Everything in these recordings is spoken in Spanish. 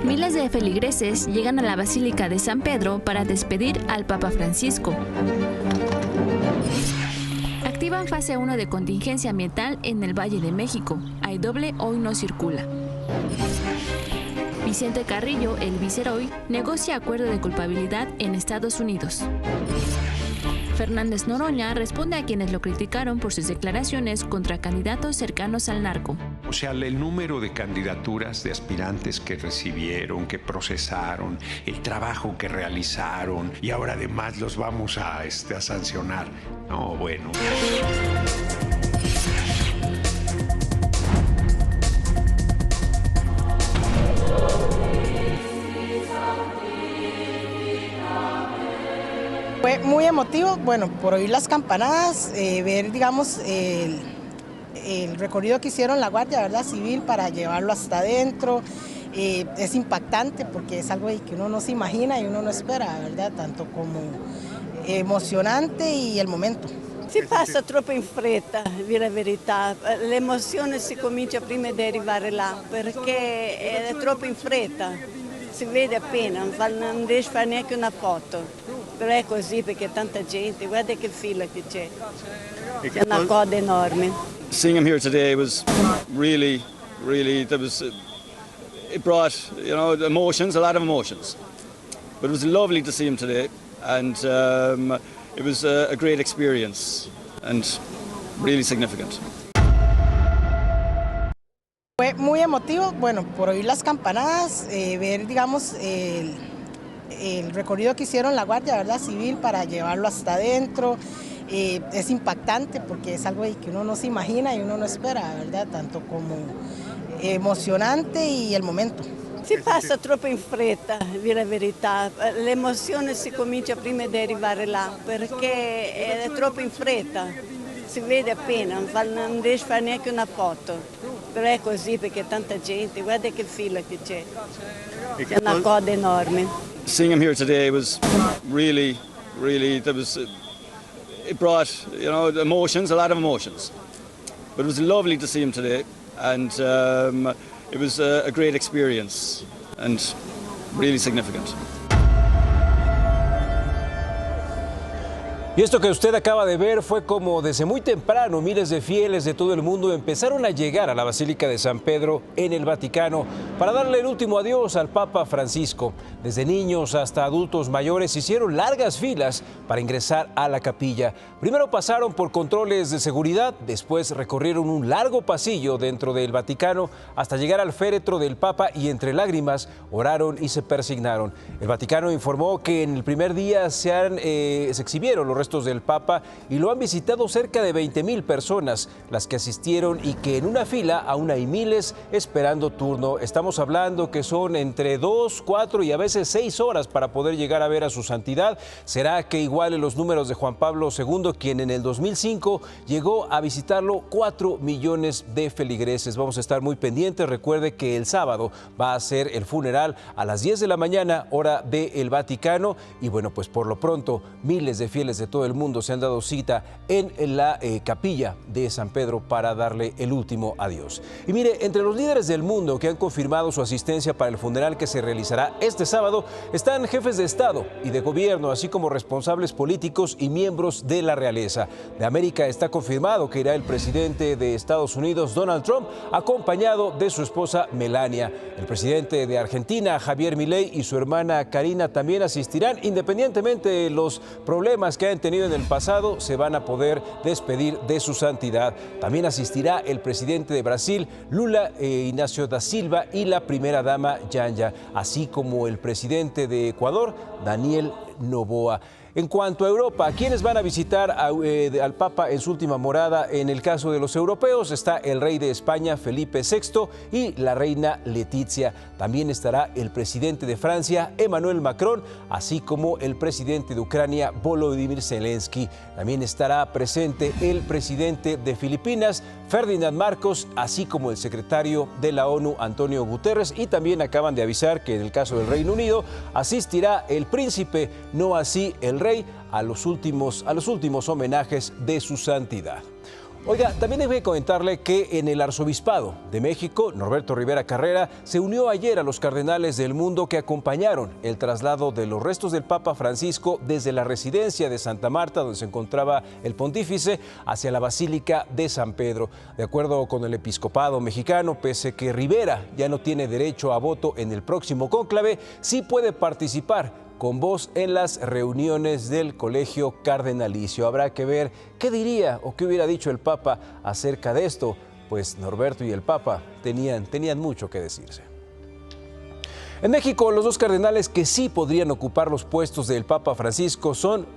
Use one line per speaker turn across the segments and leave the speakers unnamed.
Miles de feligreses llegan a la Basílica de San Pedro para despedir al Papa Francisco. Activan fase 1 de contingencia ambiental en el Valle de México. Hay doble hoy no circula. Vicente Carrillo, el viceroy, negocia acuerdo de culpabilidad en Estados Unidos. Fernández Noroña responde a quienes lo criticaron por sus declaraciones contra candidatos cercanos al narco.
O sea, el número de candidaturas de aspirantes que recibieron, que procesaron, el trabajo que realizaron y ahora además los vamos a sancionar. No, bueno.
Fue muy emotivo, bueno, por oír las campanadas, ver, digamos, el recorrido que hicieron la Guardia, ¿verdad?, Civil para llevarlo hasta adentro. Es impactante porque es algo que uno no se imagina y uno no espera, ¿verdad?, tanto como emocionante y el momento.
Si passa troppo in fretta, a dire la verità, l'emozione si comincia prima di arrivare là, perché è troppo in fretta, si vede appena, non riesce a fare neanche una foto, però è così perché tanta gente, guarda che fila che c'è una coda enorme.
Seeing him here today was really, it brought, emotions, a lot of emotions, but it was lovely to see him today, and it was a great experience and really significant.
Fue muy emotivo, bueno, por oír las campanadas, ver, digamos, el recorrido que hicieron la Guardia, ¿verdad?, Civil para llevarlo hasta adentro. Es impactante porque es algo que uno no se imagina y uno no espera, ¿verdad?, tanto como emocionante y el momento.
Si passa troppo in fretta, a dire la verità, l'emozione si comincia prima di arrivare là, perché è troppo in fretta, si vede appena, non riesce a fare neanche una foto, però è così perché tanta gente, guarda che fila che c'è una coda enorme.
Seeing him here today was really, it brought, emotions, a lot of emotions, but it was lovely to see him today, and it was a great experience and really significant.
Y esto que usted acaba de ver fue como desde muy temprano miles de fieles de todo el mundo empezaron a llegar a la Basílica de San Pedro en el Vaticano para darle el último adiós al Papa Francisco. Desde niños hasta adultos mayores hicieron largas filas para ingresar a la capilla. Primero pasaron por controles de seguridad, después recorrieron un largo pasillo dentro del Vaticano hasta llegar al féretro del Papa y entre lágrimas oraron y se persignaron. El Vaticano informó que en el primer día se exhibieron los restos del Papa y lo han visitado cerca de 20,000 personas, las que asistieron, y que en una fila aún hay miles esperando turno. Estamos hablando que son entre 2, 4 y a veces 6 horas para poder llegar a ver a su santidad. ¿Será que igualen los números de Juan Pablo II, quien en el 2005 llegó a visitarlo 4 millones de feligreses? Vamos a estar muy pendientes. Recuerde que el sábado va a ser el funeral a las 10 de la mañana, hora del Vaticano. Y bueno, pues por lo pronto miles de fieles de todo el mundo se han dado cita en la capilla de San Pedro para darle el último adiós. Y mire, entre los líderes del mundo que han confirmado su asistencia para el funeral que se realizará este sábado están jefes de Estado y de gobierno, así como responsables políticos y miembros de la realeza. De América está confirmado que irá el presidente de Estados Unidos, Donald Trump, acompañado de su esposa Melania. El presidente de Argentina, Javier Milei, y su hermana Karina también asistirán. Independientemente de los problemas que han tenido en el pasado, se van a poder despedir de su santidad. También asistirá el presidente de Brasil, Lula Inácio da Silva, y la primera dama, Janja, así como el presidente de Ecuador, Daniel Noboa. En cuanto a Europa, ¿quiénes van a visitar al Papa en su última morada? En el caso de los europeos está el rey de España, Felipe VI, y la reina Letizia. También estará el presidente de Francia, Emmanuel Macron, así como el presidente de Ucrania, Volodymyr Zelensky. También estará presente el presidente de Filipinas, Ferdinand Marcos, así como el secretario de la ONU, Antonio Guterres. Y también acaban de avisar que en el caso del Reino Unido asistirá el príncipe, no así el rey, a los últimos homenajes de su santidad. Oiga, también debe comentarle que en el Arzobispado de México, Norberto Rivera Carrera se unió ayer a los cardenales del mundo que acompañaron el traslado de los restos del Papa Francisco desde la residencia de Santa Marta, donde se encontraba el pontífice, hacia la Basílica de San Pedro. De acuerdo con el episcopado mexicano, pese que Rivera ya no tiene derecho a voto en el próximo cónclave, sí puede participar con voz en las reuniones del Colegio Cardenalicio. Habrá que ver qué diría o qué hubiera dicho el Papa acerca de esto, pues Norberto y el Papa tenían mucho que decirse. En México, los dos cardenales que sí podrían ocupar los puestos del Papa Francisco son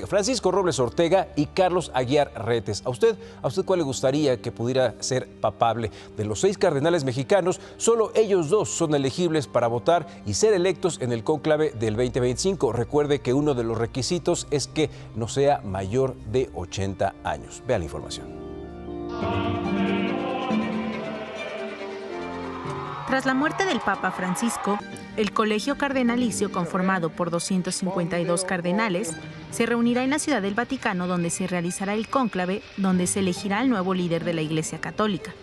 Francisco Robles Ortega y Carlos Aguiar Retes. ¿A usted cuál le gustaría que pudiera ser papable? De los 6 cardenales mexicanos, solo ellos 2 son elegibles para votar y ser electos en el cónclave del 2025. Recuerde que uno de los requisitos es que no sea mayor de 80 años. Vea la información.
Tras la muerte del Papa Francisco, el Colegio Cardenalicio, conformado por 252 cardenales, se reunirá en la Ciudad del Vaticano, donde se realizará el cónclave, donde se elegirá el nuevo líder de la Iglesia Católica.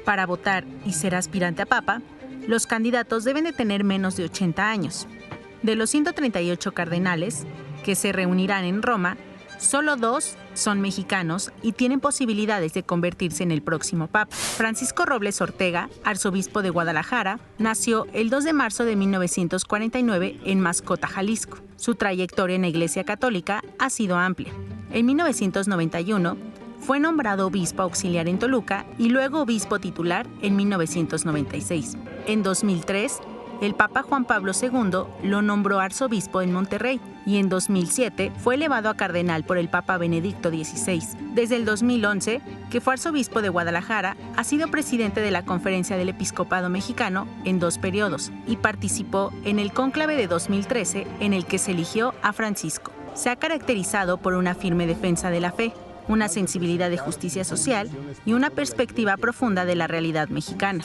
Para votar y ser aspirante a Papa, los candidatos deben de tener menos de 80 años. De los 138 cardenales que se reunirán en Roma, solo 2 son mexicanos y tienen posibilidades de convertirse en el próximo Papa. Francisco Robles Ortega, arzobispo de Guadalajara, nació el 2 de marzo de 1949 en Mascota, Jalisco. Su trayectoria en la Iglesia Católica ha sido amplia. En 1991 fue nombrado obispo auxiliar en Toluca y luego obispo titular en 1996. En 2003, el Papa Juan Pablo II lo nombró arzobispo en Monterrey y en 2007 fue elevado a cardenal por el Papa Benedicto XVI. Desde el 2011, que fue arzobispo de Guadalajara, ha sido presidente de la Conferencia del Episcopado Mexicano en 2 periodos y participó en el cónclave de 2013 en el que se eligió a Francisco. Se ha caracterizado por una firme defensa de la fe, una sensibilidad de justicia social y una perspectiva profunda de la realidad mexicana.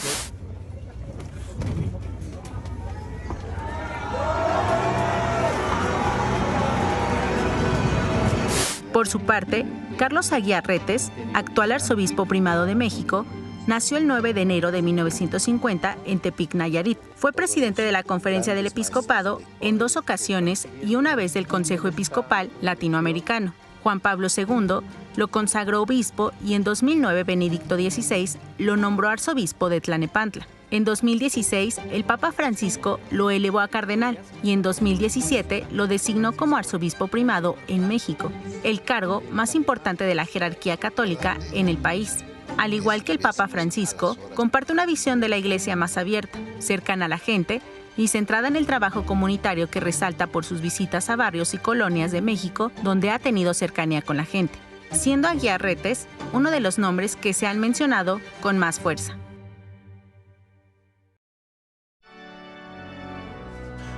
Por su parte, Carlos Aguiar Retes, actual arzobispo primado de México, nació el 9 de enero de 1950 en Tepic, Nayarit. Fue presidente de la Conferencia del Episcopado en 2 ocasiones y una vez del Consejo Episcopal Latinoamericano. Juan Pablo II lo consagró obispo y en 2009 Benedicto XVI lo nombró arzobispo de Tlalnepantla. En 2016, el Papa Francisco lo elevó a cardenal y en 2017 lo designó como arzobispo primado en México, el cargo más importante de la jerarquía católica en el país. Al igual que el Papa Francisco, comparte una visión de la Iglesia más abierta, cercana a la gente y centrada en el trabajo comunitario que resalta por sus visitas a barrios y colonias de México, donde ha tenido cercanía con la gente, siendo Aguiar Retes uno de los nombres que se han mencionado con más fuerza.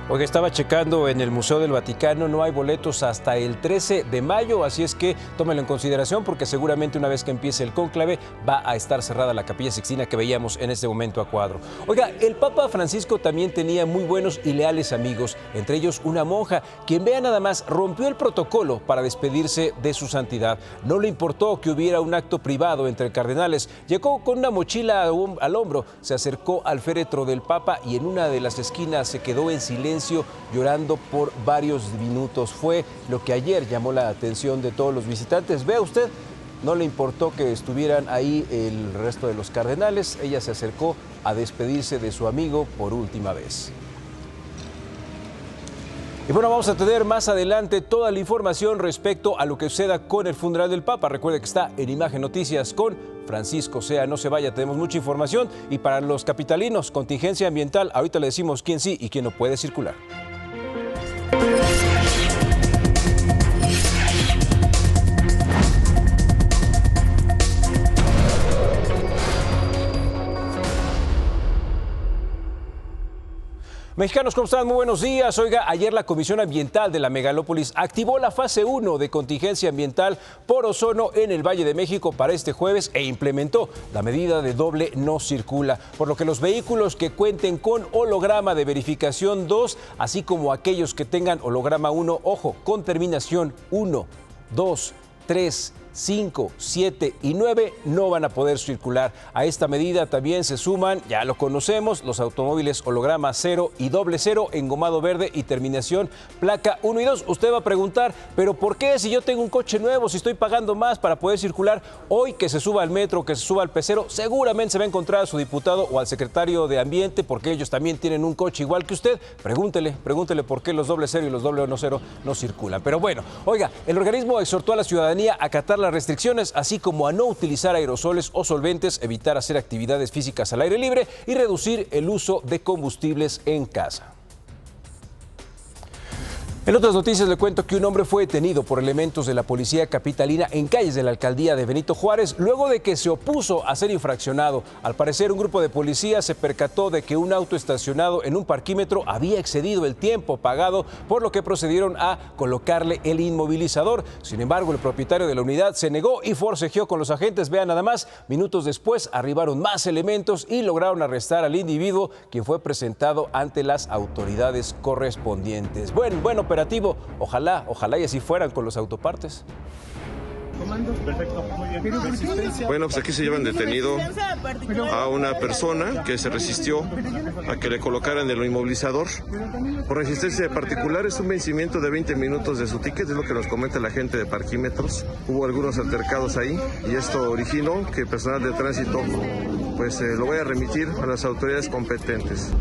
Oiga, estaba checando en el Museo del Vaticano, no hay boletos hasta el 13 de mayo, así es que tómenlo en consideración porque seguramente una vez que empiece el cónclave va a estar cerrada la Capilla Sixtina que veíamos en este momento a cuadro. Oiga, el Papa Francisco también tenía muy buenos y leales amigos, entre ellos una monja, quien vea nada más rompió el protocolo para despedirse de su santidad. No le importó que hubiera un acto privado entre cardenales, llegó con una mochila al hombro, se acercó al féretro del Papa y en una de las esquinas se quedó en silencio llorando por varios minutos. Fue lo que ayer llamó la atención de todos los visitantes. Vea usted, no le importó que estuvieran ahí el resto de los cardenales. Ella se acercó a despedirse de su amigo por última vez. Y bueno, vamos a tener más adelante toda la información respecto a lo que suceda con el funeral del Papa. Recuerde que está en Imagen Noticias con Francisco Sea. No se vaya, tenemos mucha información. Y para los capitalinos, contingencia ambiental, ahorita le decimos quién sí y quién no puede circular. Mexicanos, ¿cómo están? Muy buenos días. Oiga, ayer la Comisión Ambiental de la Megalópolis activó la fase 1 de contingencia ambiental por ozono en el Valle de México para este jueves e implementó la medida de doble no circula, por lo que los vehículos que cuenten con holograma de verificación 2, así como aquellos que tengan holograma 1, ojo, con terminación 1, 2, 3, 5, 7 y 9 no van a poder circular. A esta medida también se suman, ya lo conocemos, los automóviles holograma 0 y 00 engomado verde y terminación placa 1 y 2. Usted va a preguntar, ¿pero por qué si yo tengo un coche nuevo, si estoy pagando más para poder circular? Hoy que se suba al metro, que se suba al pecero, seguramente se va a encontrar a su diputado o al secretario de Ambiente, porque ellos también tienen un coche igual que usted. Pregúntele por qué los 00 y los 00 no circulan. Pero bueno, oiga, el organismo exhortó a la ciudadanía a acatar las restricciones, así como a no utilizar aerosoles o solventes, evitar hacer actividades físicas al aire libre y reducir el uso de combustibles en casa. En otras noticias le cuento que un hombre fue detenido por elementos de la policía capitalina en calles de la alcaldía de Benito Juárez luego de que se opuso a ser infraccionado. Al parecer, un grupo de policías se percató de que un auto estacionado en un parquímetro había excedido el tiempo pagado, por lo que procedieron a colocarle el inmovilizador. Sin embargo, el propietario de la unidad se negó y forcejeó con los agentes. Vean nada más, minutos después arribaron más elementos y lograron arrestar al individuo, quien fue presentado ante las autoridades correspondientes. Buen operativo. Ojalá y así fueran con los autopartes.
Perfecto, muy bien.
Bueno, pues aquí se llevan detenido a una persona que se resistió a que le colocaran el inmovilizador. Por resistencia particular, es un vencimiento de 20 minutos de su ticket, es lo que nos comenta la gente de parquímetros. Hubo algunos altercados ahí y esto originó que el personal de tránsito pues lo vaya a remitir a las autoridades competentes.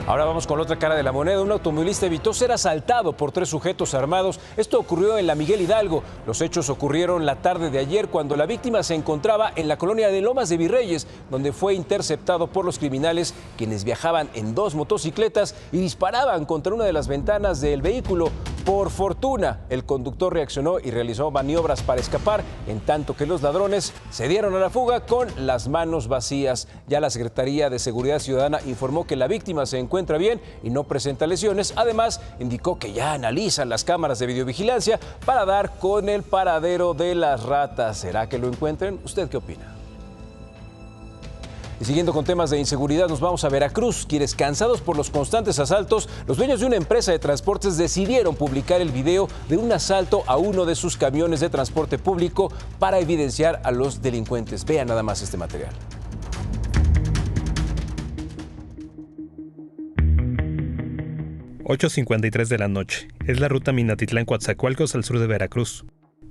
Ahora vamos con la otra cara de la moneda. Un automovilista evitó ser asaltado por 3 sujetos armados. Esto ocurrió en la Miguel Hidalgo. Los hechos ocurrieron la tarde de ayer cuando la víctima se encontraba en la colonia de Lomas de Virreyes, donde fue interceptado por los criminales, quienes viajaban en 2 motocicletas y disparaban contra una de las ventanas del vehículo. Por fortuna, el conductor reaccionó y realizó maniobras para escapar, en tanto que los ladrones se dieron a la fuga con las manos vacías. Ya la Secretaría de Seguridad Ciudadana informó que la víctima se encuentra bien y no presenta lesiones. Además, indicó que ya analizan las cámaras de videovigilancia para dar con el paradero de las ratas. ¿Será que lo encuentren? ¿Usted qué opina? Y siguiendo con temas de inseguridad, nos vamos a Veracruz, quienes, cansados por los constantes asaltos, los dueños de una empresa de transportes decidieron publicar el video de un asalto a uno de sus camiones de transporte público para evidenciar a los delincuentes. Vean nada más este material.
(8:53 de la noche). Es la ruta Minatitlán-Coatzacoalcos al sur de Veracruz.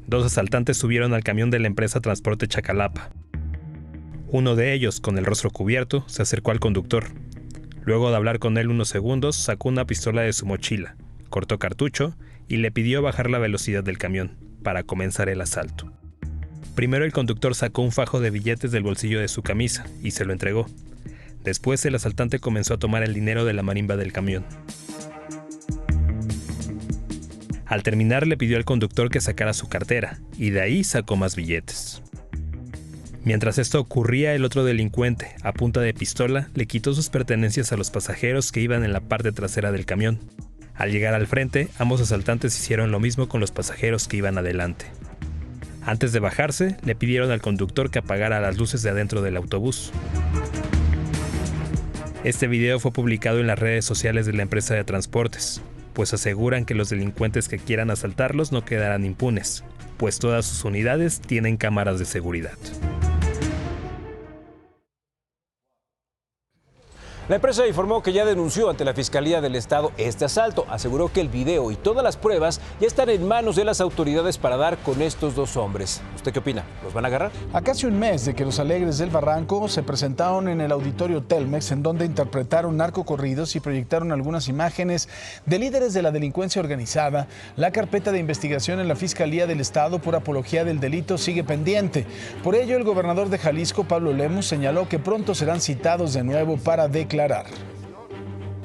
2 asaltantes subieron al camión de la empresa Transporte Chacalapa. Uno de ellos, con el rostro cubierto, se acercó al conductor. Luego de hablar con él unos segundos, sacó una pistola de su mochila, cortó cartucho y le pidió bajar la velocidad del camión para comenzar el asalto. Primero el conductor sacó un fajo de billetes del bolsillo de su camisa y se lo entregó. Después el asaltante comenzó a tomar el dinero de la marimba del camión. Al terminar le pidió al conductor que sacara su cartera y de ahí sacó más billetes. Mientras esto ocurría, el otro delincuente, a punta de pistola, le quitó sus pertenencias a los pasajeros que iban en la parte trasera del camión. Al llegar al frente, ambos asaltantes hicieron lo mismo con los pasajeros que iban adelante. Antes de bajarse, le pidieron al conductor que apagara las luces de adentro del autobús. Este video fue publicado en las redes sociales de la empresa de transportes, pues aseguran que los delincuentes que quieran asaltarlos no quedarán impunes, pues todas sus unidades tienen cámaras de seguridad.
La empresa informó que ya denunció ante la Fiscalía del Estado este asalto. Aseguró que el video y todas las pruebas ya están en manos de las autoridades para dar con estos 2 hombres. ¿Usted qué opina? ¿Los van a agarrar?
A casi un mes de que los Alegres del Barranco se presentaron en el auditorio Telmex, en donde interpretaron narcocorridos y proyectaron algunas imágenes de líderes de la delincuencia organizada, la carpeta de investigación en la Fiscalía del Estado por apología del delito sigue pendiente. Por ello, el gobernador de Jalisco, Pablo Lemus, señaló que pronto serán citados de nuevo para declarar.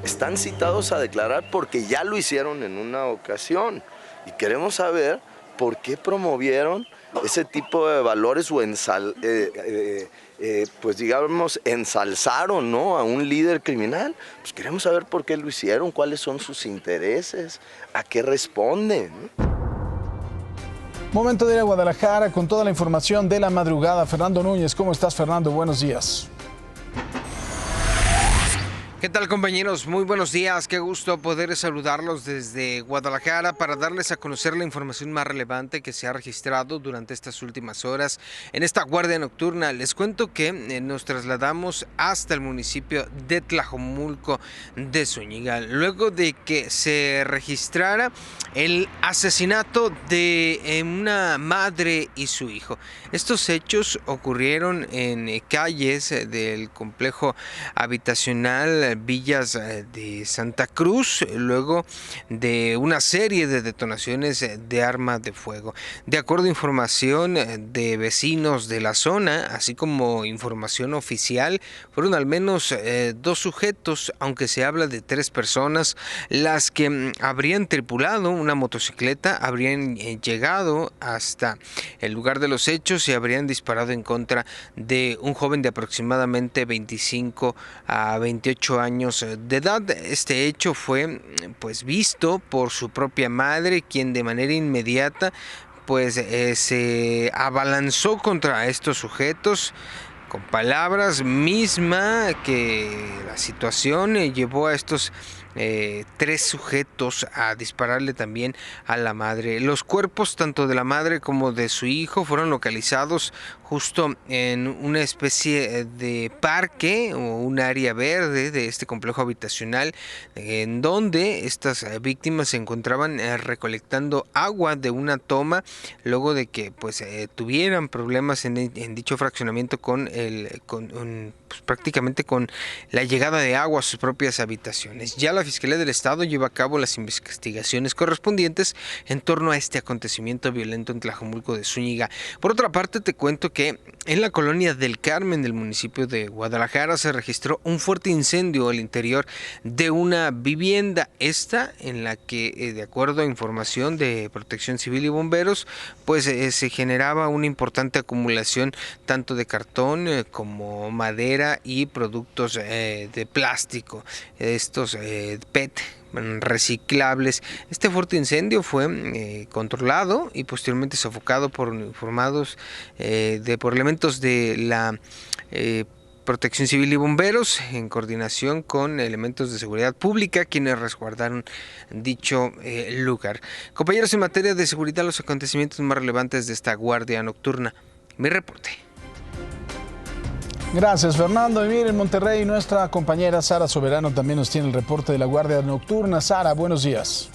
Están citados a declarar porque ya lo hicieron en una ocasión y queremos saber por qué promovieron ese tipo de valores o pues digamos ensalzaron, ¿no?, a un líder criminal. Pues queremos saber por qué lo hicieron, cuáles son sus intereses, a qué responden.
Momento de ir a Guadalajara con toda la información de la madrugada. Fernando Núñez, ¿cómo estás, Fernando? Buenos días.
¿Qué tal, compañeros? Muy buenos días, qué gusto poder saludarlos desde Guadalajara para darles a conocer la información más relevante que se ha registrado durante estas últimas horas en esta guardia nocturna. Les cuento que nos trasladamos hasta el municipio de Tlajomulco de Zúñiga, luego de que se registrara el asesinato de una madre y su hijo. Estos hechos ocurrieron en calles del complejo habitacional Villas de Santa Cruz, luego de una serie de detonaciones de arma de fuego. De acuerdo a información de vecinos de la zona, así como información oficial, fueron al menos 2 sujetos, aunque se habla de 3 personas, las que habrían tripulado una motocicleta, habrían llegado hasta el lugar de los hechos y habrían disparado en contra de un joven de aproximadamente 25 a 28 años de edad. Este hecho fue visto por su propia madre, quien de manera inmediata se abalanzó contra estos sujetos con palabras misma que la situación llevó a estos 3 sujetos a dispararle también a la madre. Los cuerpos tanto de la madre como de su hijo fueron localizados justo en una especie de parque o un área verde de este complejo habitacional, en donde estas víctimas se encontraban recolectando agua de una toma luego de que tuvieran problemas en dicho fraccionamiento prácticamente con la llegada de agua a sus propias habitaciones. Ya la Fiscalía del Estado lleva a cabo las investigaciones correspondientes en torno a este acontecimiento violento en Tlajomulco de Zúñiga. Por otra parte, te cuento que en la colonia del Carmen del municipio de Guadalajara se registró un fuerte incendio al interior de una vivienda, esta en la que, de acuerdo a información de Protección Civil y bomberos, se generaba una importante acumulación tanto de cartón como madera y productos de plástico, estos PET reciclables. Este fuerte incendio fue controlado y posteriormente sofocado por elementos de la Protección Civil y bomberos en coordinación con elementos de seguridad pública, quienes resguardaron dicho lugar. Compañeros, en materia de seguridad, los acontecimientos más relevantes de esta guardia nocturna. Mi reporte.
Gracias, Fernando. Y miren, en Monterrey, nuestra compañera Sara Soberano también nos tiene el reporte de la Guardia Nocturna. Sara, buenos días.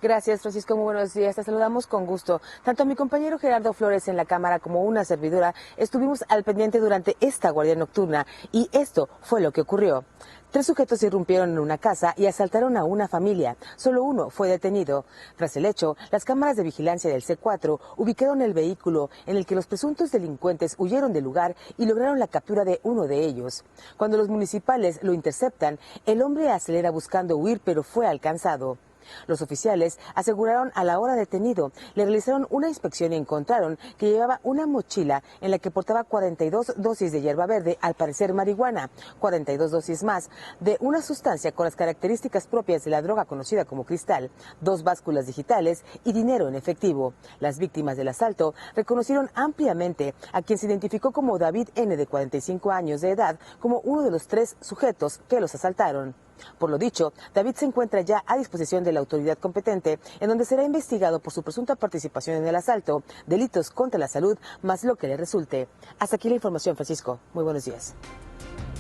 Gracias, Francisco. Muy buenos días. Te saludamos con gusto. Tanto mi compañero Gerardo Flores en la cámara como una servidora estuvimos al pendiente durante esta guardia nocturna y esto fue lo que ocurrió. 3 sujetos irrumpieron en una casa y asaltaron a una familia. Solo uno fue detenido. Tras el hecho, las cámaras de vigilancia del C4 ubicaron el vehículo en el que los presuntos delincuentes huyeron del lugar y lograron la captura de uno de ellos. Cuando los municipales lo interceptan, el hombre acelera buscando huir, pero fue alcanzado. Los oficiales aseguraron a la hora detenido, le realizaron una inspección y encontraron que llevaba una mochila en la que portaba 42 dosis de hierba verde, al parecer marihuana, 42 dosis más de una sustancia con las características propias de la droga conocida como cristal, 2 básculas digitales y dinero en efectivo. Las víctimas del asalto reconocieron ampliamente a quien se identificó como David N., de 45 años de edad, como uno de los 3 sujetos que los asaltaron. Por lo dicho, David se encuentra ya a disposición de la autoridad competente, en donde será investigado por su presunta participación en el asalto, delitos contra la salud, más lo que le resulte. Hasta aquí la información, Francisco. Muy buenos días.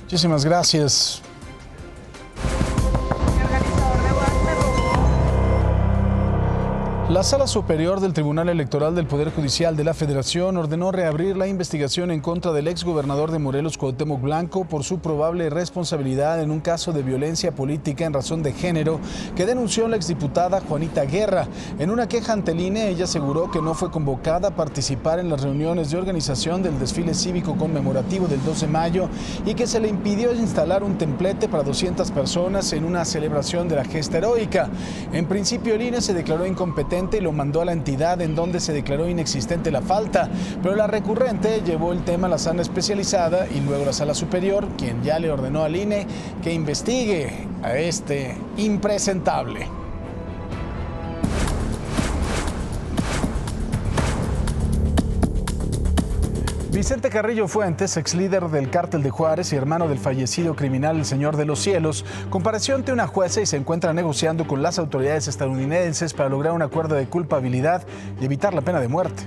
Muchísimas gracias. La Sala Superior del Tribunal Electoral del Poder Judicial de la Federación ordenó reabrir la investigación en contra del exgobernador de Morelos, Cuauhtémoc Blanco, por su probable responsabilidad en un caso de violencia política en razón de género que denunció la exdiputada Juanita Guerra. En una queja ante el INE, ella aseguró que no fue convocada a participar en las reuniones de organización del desfile cívico conmemorativo del 2 de mayo y que se le impidió instalar un templete para 200 personas en una celebración de la gesta heroica. En principio, el INE se declaró incompetente y lo mandó a la entidad en donde se declaró inexistente la falta, pero la recurrente llevó el tema a la sala especializada y luego la Sala Superior, quien ya le ordenó al INE que investigue a este impresentable. Vicente Carrillo Fuentes, ex líder del Cártel de Juárez y hermano del fallecido criminal El Señor de los Cielos, compareció ante una jueza y se encuentra negociando con las autoridades estadounidenses para lograr un acuerdo de culpabilidad y evitar la pena de muerte.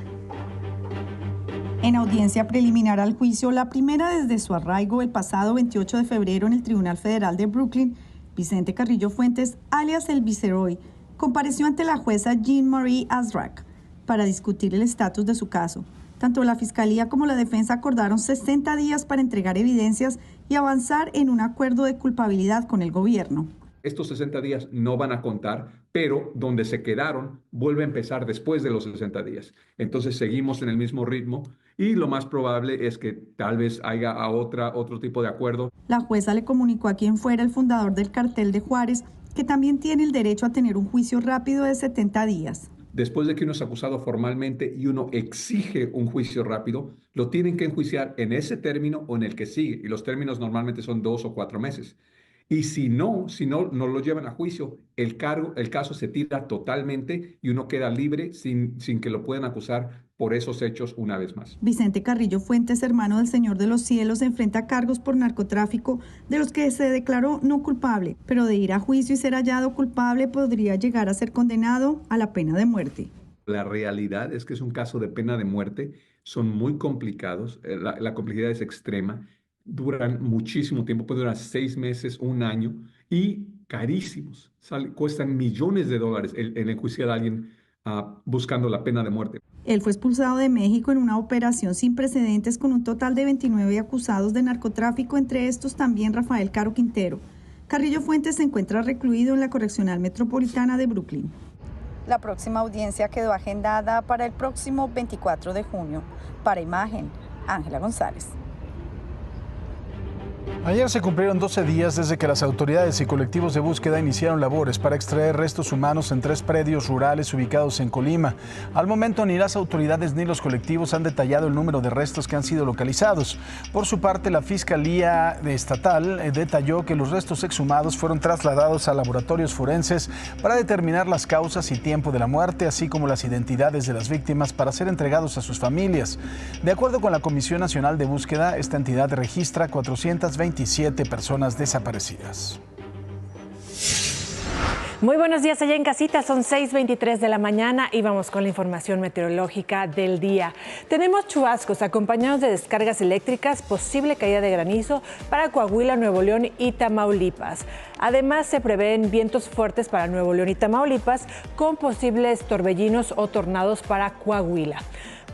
En audiencia preliminar al juicio, la primera desde su arraigo el pasado 28 de febrero en el Tribunal Federal de Brooklyn, Vicente Carrillo Fuentes, alias el Viceroy, compareció ante la jueza Jean-Marie Azrak para discutir el estatus de su caso. Tanto la Fiscalía como la Defensa acordaron 60 días para entregar evidencias y avanzar en un acuerdo de culpabilidad con el gobierno.
Estos 60 días no van a contar, pero donde se quedaron vuelve a empezar después de los 60 días. Entonces seguimos en el mismo ritmo y lo más probable es que tal vez haya otro tipo de acuerdo.
La jueza le comunicó a quien fuera el fundador del cartel de Juárez que también tiene el derecho a tener un juicio rápido de 70 días.
Después de que uno es acusado formalmente y uno exige un juicio rápido, lo tienen que enjuiciar en ese término o en el que sigue. Y los términos normalmente son 2 o 4 meses. Y si no lo llevan a juicio, el caso se tira totalmente y uno queda libre sin que lo puedan acusar por esos hechos una vez más.
Vicente Carrillo Fuentes, hermano del Señor de los Cielos, enfrenta cargos por narcotráfico de los que se declaró no culpable, pero de ir a juicio y ser hallado culpable podría llegar a ser condenado a la pena de muerte.
La realidad es que es un caso de pena de muerte, son muy complicados, la complejidad es extrema. Duran muchísimo tiempo, puede durar 6 meses, 1 año y carísimos. Cuestan millones de dólares el enjuiciar a alguien buscando la pena de muerte.
Él fue expulsado de México en una operación sin precedentes con un total de 29 acusados de narcotráfico, entre estos también Rafael Caro Quintero. Carrillo Fuentes se encuentra recluido en la Correccional Metropolitana de Brooklyn.
La próxima audiencia quedó agendada para el próximo 24 de junio. Para Imagen, Ángela González.
Ayer se cumplieron 12 días desde que las autoridades y colectivos de búsqueda iniciaron labores para extraer restos humanos en 3 predios rurales ubicados en Colima. Al momento, ni las autoridades ni los colectivos han detallado el número de restos que han sido localizados. Por su parte, la Fiscalía Estatal detalló que los restos exhumados fueron trasladados a laboratorios forenses para determinar las causas y tiempo de la muerte, así como las identidades de las víctimas para ser entregados a sus familias. De acuerdo con la Comisión Nacional de Búsqueda, esta entidad registra 427 personas desaparecidas.
Muy buenos días allá en casita, son 6:23 de la mañana y vamos con la información meteorológica del día. Tenemos chubascos acompañados de descargas eléctricas, posible caída de granizo para Coahuila, Nuevo León y Tamaulipas. Además, se prevén vientos fuertes para Nuevo León y Tamaulipas con posibles torbellinos o tornados para Coahuila.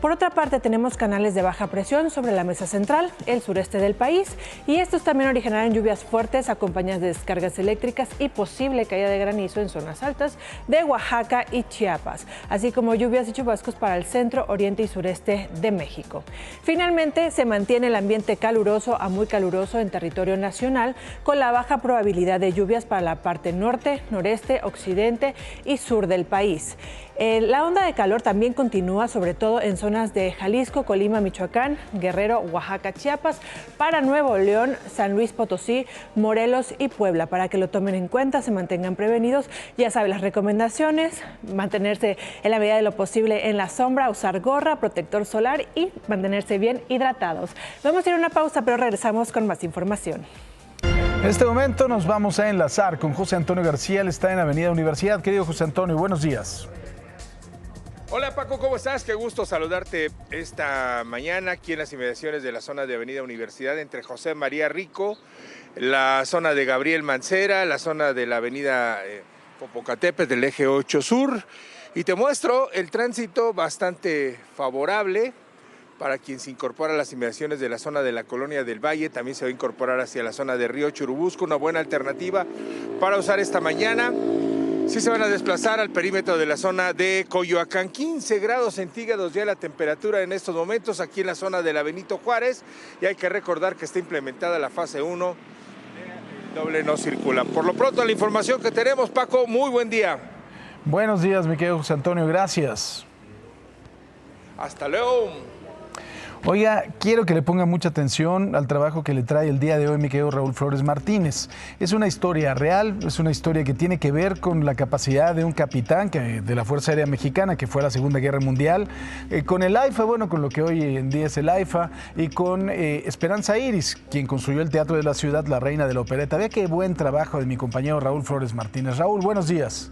Por otra parte, tenemos canales de baja presión sobre la mesa central, el sureste del país, y estos también originarán lluvias fuertes acompañadas de descargas eléctricas y posible caída de granizo en zonas altas de Oaxaca y Chiapas, así como lluvias y chubascos para el centro, oriente y sureste de México. Finalmente, se mantiene el ambiente caluroso a muy caluroso en territorio nacional, con la baja probabilidad de lluvias para la parte norte, noreste, occidente y sur del país. La onda de calor también continúa, sobre todo en zonas de Jalisco, Colima, Michoacán, Guerrero, Oaxaca, Chiapas, para Nuevo León, San Luis Potosí, Morelos y Puebla. Para que lo tomen en cuenta, se mantengan prevenidos. Ya saben las recomendaciones: mantenerse en la medida de lo posible en la sombra, usar gorra, protector solar y mantenerse bien hidratados. Vamos a ir a una pausa, pero regresamos con más información.
En este momento nos vamos a enlazar con José Antonio García. Él está en Avenida Universidad. Querido José Antonio, buenos días.
Hola Paco, ¿cómo estás? Qué gusto saludarte esta mañana aquí en las inmediaciones de la zona de Avenida Universidad entre José María Rico, la zona de Gabriel Mancera, la zona de la Avenida Popocatépetl del Eje 8 Sur, y te muestro el tránsito bastante favorable para quien se incorpora a las inmediaciones de la zona de la Colonia del Valle. También se va a incorporar hacia la zona de Río Churubusco, una buena alternativa para usar esta mañana. Sí se van a desplazar al perímetro de la zona de Coyoacán. 15 grados centígrados ya la temperatura en estos momentos aquí en la zona de la Benito Juárez. Y hay que recordar que está implementada la fase 1 de doble no circula. Por lo pronto, la información que tenemos, Paco, muy buen día.
Buenos días, mi querido José Antonio, gracias.
Hasta luego.
Oiga, quiero que le ponga mucha atención al trabajo que le trae el día de hoy mi querido Raúl Flores Martínez. Es una historia real, es una historia que tiene que ver con la capacidad de un capitán de la Fuerza Aérea Mexicana que fue a la Segunda Guerra Mundial, con el AIFA, bueno, con lo que hoy en día es el AIFA, y con Esperanza Iris, quien construyó el Teatro de la Ciudad, la reina de la opereta. Vea qué buen trabajo de mi compañero Raúl Flores Martínez. Raúl, buenos días.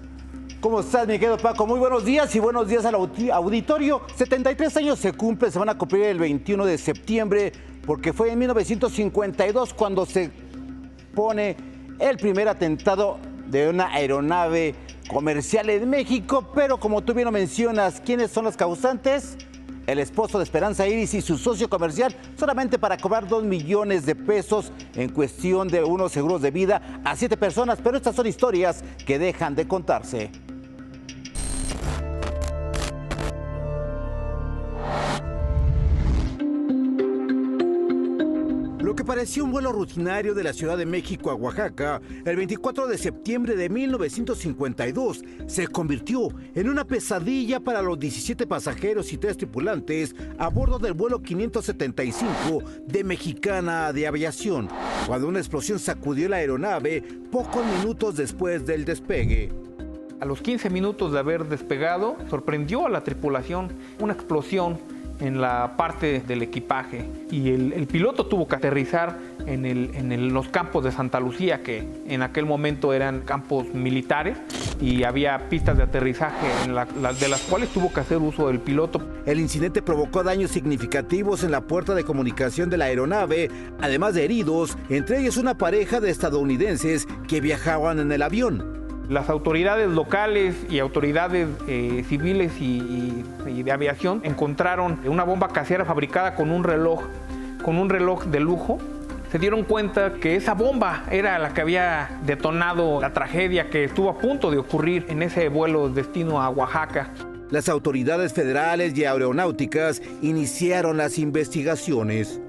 ¿Cómo estás, mi querido Paco? Muy buenos días y buenos días al auditorio. 73 años se cumple, se van a cumplir el 21 de septiembre, porque fue en 1952 cuando se pone el primer atentado de una aeronave comercial en México. Pero como tú bien lo mencionas, ¿quiénes son los causantes? El esposo de Esperanza Iris y su socio comercial, solamente para cobrar 2 millones de pesos en cuestión de unos seguros de vida a 7 personas. Pero estas son historias que dejan de contarse. Lo que parecía un vuelo rutinario de la Ciudad de México a Oaxaca, el 24 de septiembre de 1952, se convirtió en una pesadilla para los 17 pasajeros y 3 tripulantes a bordo del vuelo 575 de Mexicana de Aviación, cuando una explosión sacudió la aeronave pocos minutos después del despegue.
A los 15 minutos de haber despegado, sorprendió a la tripulación una explosión en la parte del equipaje y el piloto tuvo que aterrizar en los campos de Santa Lucía, que en aquel momento eran campos militares y había pistas de aterrizaje de las cuales tuvo que hacer uso el piloto.
El incidente provocó daños significativos en la puerta de comunicación de la aeronave, además de heridos, entre ellos una pareja de estadounidenses que viajaban en el avión.
Las autoridades locales y autoridades civiles y de aviación encontraron una bomba casera fabricada con un reloj de lujo. Se dieron cuenta que esa bomba era la que había detonado la tragedia que estuvo a punto de ocurrir en ese vuelo destino a Oaxaca.
Las autoridades federales y aeronáuticas iniciaron las investigaciones.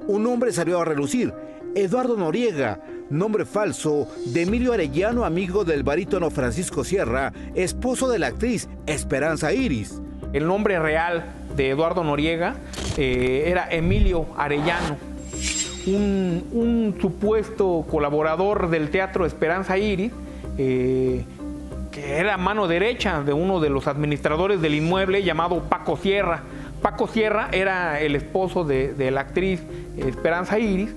Un hombre salió a relucir: Eduardo Noriega, nombre falso de Emilio Arellano, amigo del barítono Francisco Sierra, esposo de la actriz Esperanza Iris.
El nombre real de Eduardo Noriega era Emilio Arellano, un supuesto colaborador del Teatro Esperanza Iris, que era mano derecha de uno de los administradores del inmueble llamado Paco Sierra. Paco Sierra era el esposo de la actriz Esperanza Iris.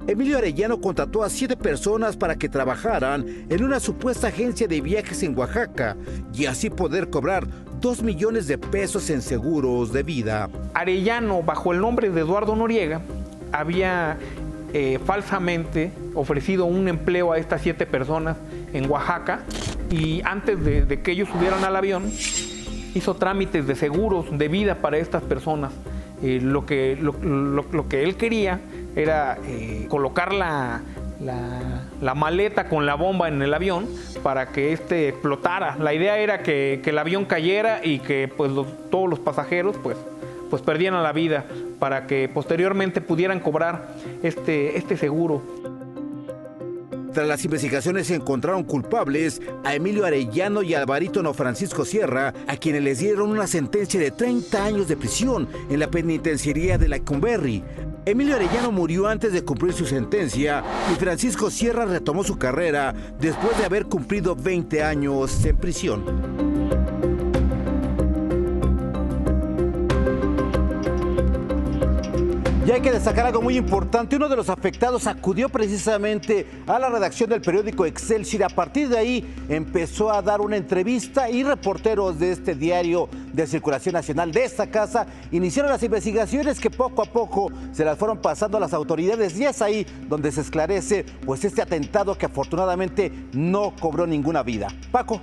Emilio Arellano contrató a 7 personas para que trabajaran en una supuesta agencia de viajes en Oaxaca y así poder cobrar 2 millones de pesos en seguros de vida.
Arellano, bajo el nombre de Eduardo Noriega, había falsamente ofrecido un empleo a estas 7 personas en Oaxaca y antes de que ellos subieran al avión, hizo trámites de seguros de vida para estas personas. Lo que él quería era colocar la maleta con la bomba en el avión para que este explotara. La idea era que el avión cayera y que pues, todos los pasajeros pues perdieran la vida para que posteriormente pudieran cobrar este seguro.
Tras las investigaciones se encontraron culpables a Emilio Arellano y al barítono Francisco Sierra, a quienes les dieron una sentencia de 30 años de prisión en la penitenciaría de Lecumberri. Emilio Arellano murió antes de cumplir su sentencia y Francisco Sierra retomó su carrera después de haber cumplido 20 años en prisión. Y hay que destacar algo muy importante: uno de los afectados acudió precisamente a la redacción del periódico Excelsior. A partir de ahí empezó a dar una entrevista y reporteros de este diario de circulación nacional de esta casa iniciaron las investigaciones que poco a poco se las fueron pasando a las autoridades y es ahí donde se esclarece pues este atentado que afortunadamente no cobró ninguna vida. Paco.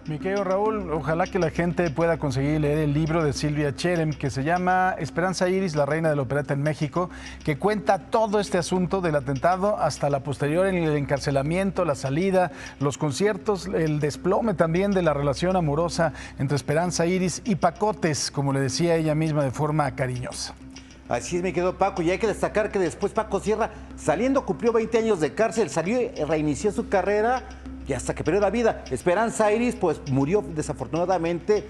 Mi querido Raúl, ojalá que la gente pueda conseguir leer el libro de Silvia Cherem que se llama Esperanza Iris, la reina de la opereta en México, que cuenta todo este asunto del atentado hasta la posterior, el encarcelamiento, la salida, los conciertos, el desplome también de la relación amorosa entre Esperanza Iris y Pacotes, como le decía ella misma de forma cariñosa.
Así es, me quedó Paco, y hay que destacar que después Paco Sierra, saliendo, cumplió 20 años de cárcel, salió y reinició su carrera y hasta que perdió la vida. Esperanza Iris pues murió desafortunadamente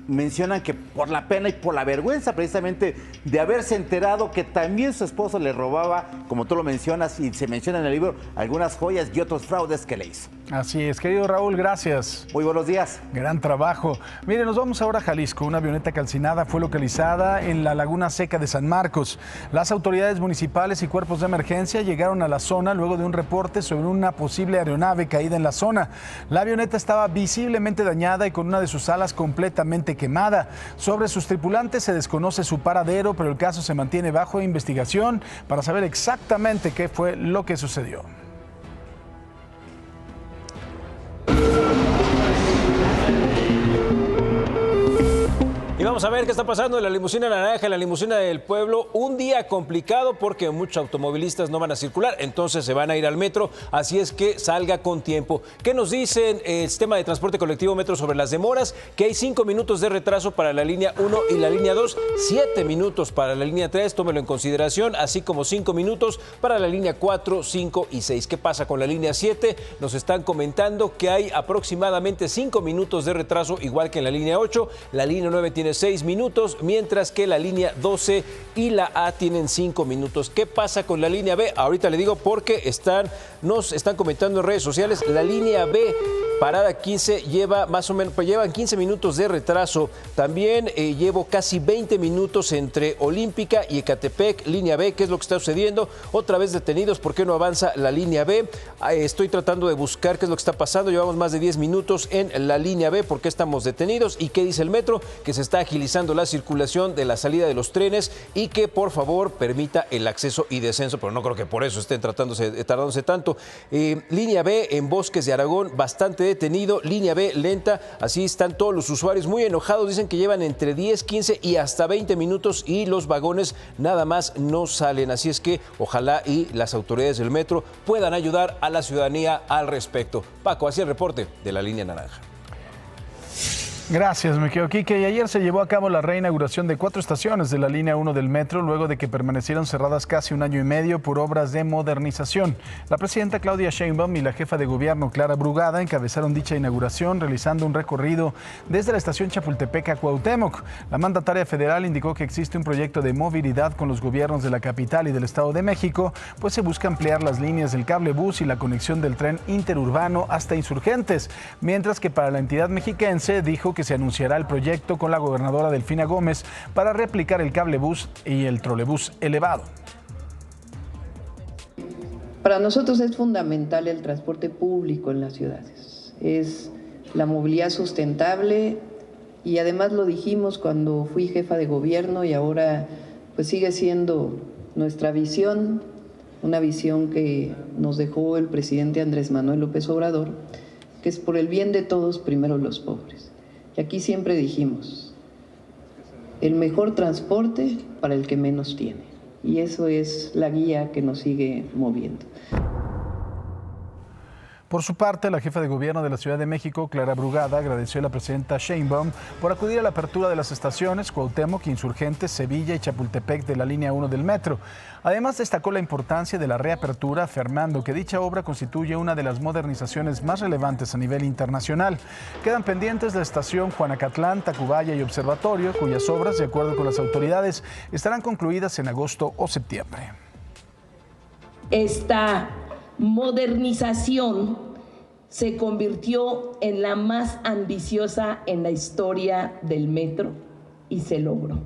mencionan que por la pena y por la vergüenza precisamente de haberse enterado que también su esposo le robaba, como tú lo mencionas y se menciona en el libro, algunas joyas y otros fraudes que le hizo.
Así es, querido Raúl, gracias.
Muy buenos días.
Gran trabajo. Mire, nos vamos ahora a Jalisco. Una avioneta calcinada fue localizada en la Laguna Seca de San Marcos. Las autoridades municipales y cuerpos de emergencia llegaron a la zona luego de un reporte sobre una posible aeronave caída en la zona. La avioneta estaba visiblemente dañada y con una de sus alas completamente quemada. Sobre sus tripulantes se desconoce su paradero, pero el caso se mantiene bajo investigación para saber exactamente qué fue lo que sucedió.
Y vamos a ver qué está pasando en la limusina naranja, en la limusina del pueblo. Un día complicado porque muchos automovilistas no van a circular, entonces se van a ir al metro, así es que salga con tiempo. ¿Qué nos dicen el sistema de transporte colectivo Metro sobre las demoras? Que hay 5 minutos de retraso para la línea 1 y la línea 2, 7 minutos para la línea 3, tómelo en consideración, así como 5 minutos para la línea 4, 5 y 6. ¿Qué pasa con la línea 7? Nos están comentando que hay aproximadamente 5 minutos de retraso, igual que en la línea 8. La línea 9 tiene 6 minutos, mientras que la línea 12 y la A tienen 5 minutos. ¿Qué pasa con la línea B? Ahorita le digo porque nos están comentando en redes sociales. La línea B, parada 15, lleva más o menos, pues llevan 15 minutos de retraso. También llevo casi 20 minutos entre Olímpica y Ecatepec, línea B. ¿Qué es lo que está sucediendo? Otra vez detenidos, ¿por qué no avanza la línea B? Estoy tratando de buscar qué es lo que está pasando. Llevamos más de 10 minutos en la línea B, ¿por qué estamos detenidos? ¿Y qué dice el metro? Que se está agilizando la circulación de la salida de los trenes y que por favor permita el acceso y descenso, pero no creo que por eso estén tardándose tanto. Línea B en Bosques de Aragón, bastante detenido. Línea B lenta, así están todos los usuarios muy enojados, dicen que llevan entre 10, 15 y hasta 20 minutos y los vagones nada más no salen, así es que ojalá y las autoridades del metro puedan ayudar a la ciudadanía al respecto. Paco, así el reporte de la línea naranja.
Gracias, mi querido Quique. Y ayer se llevó a cabo la reinauguración de 4 estaciones de la línea 1 del metro, luego de que permanecieron cerradas casi 1 año y medio por obras de modernización. La presidenta Claudia Sheinbaum y la jefa de gobierno Clara Brugada encabezaron dicha inauguración, realizando un recorrido desde la estación Chapultepec a Cuauhtémoc. La mandataria federal indicó que existe un proyecto de movilidad con los gobiernos de la capital y del Estado de México, pues se busca ampliar las líneas del cablebús y la conexión del tren interurbano hasta Insurgentes, mientras que para la entidad mexiquense dijo que se anunciará el proyecto con la gobernadora Delfina Gómez para replicar el cablebús y el trolebús elevado.
Para nosotros es fundamental el transporte público en las ciudades. Es la movilidad sustentable y además lo dijimos cuando fui jefa de gobierno y ahora pues sigue siendo nuestra visión, una visión que nos dejó el presidente Andrés Manuel López Obrador, que es por el bien de todos, primero los pobres. Y aquí siempre dijimos, el mejor transporte para el que menos tiene. Y eso es la guía que nos sigue moviendo.
Por su parte, la jefa de gobierno de la Ciudad de México, Clara Brugada, agradeció a la presidenta Sheinbaum por acudir a la apertura de las estaciones Cuauhtémoc, Insurgentes, Sevilla y Chapultepec de la línea 1 del metro. Además, destacó la importancia de la reapertura, afirmando que dicha obra constituye una de las modernizaciones más relevantes a nivel internacional. Quedan pendientes la estación Juanacatlán, Tacubaya y Observatorio, cuyas obras, de acuerdo con las autoridades, estarán concluidas en agosto o septiembre.
Esta modernización se convirtió en la más ambiciosa en la historia del metro y se logró.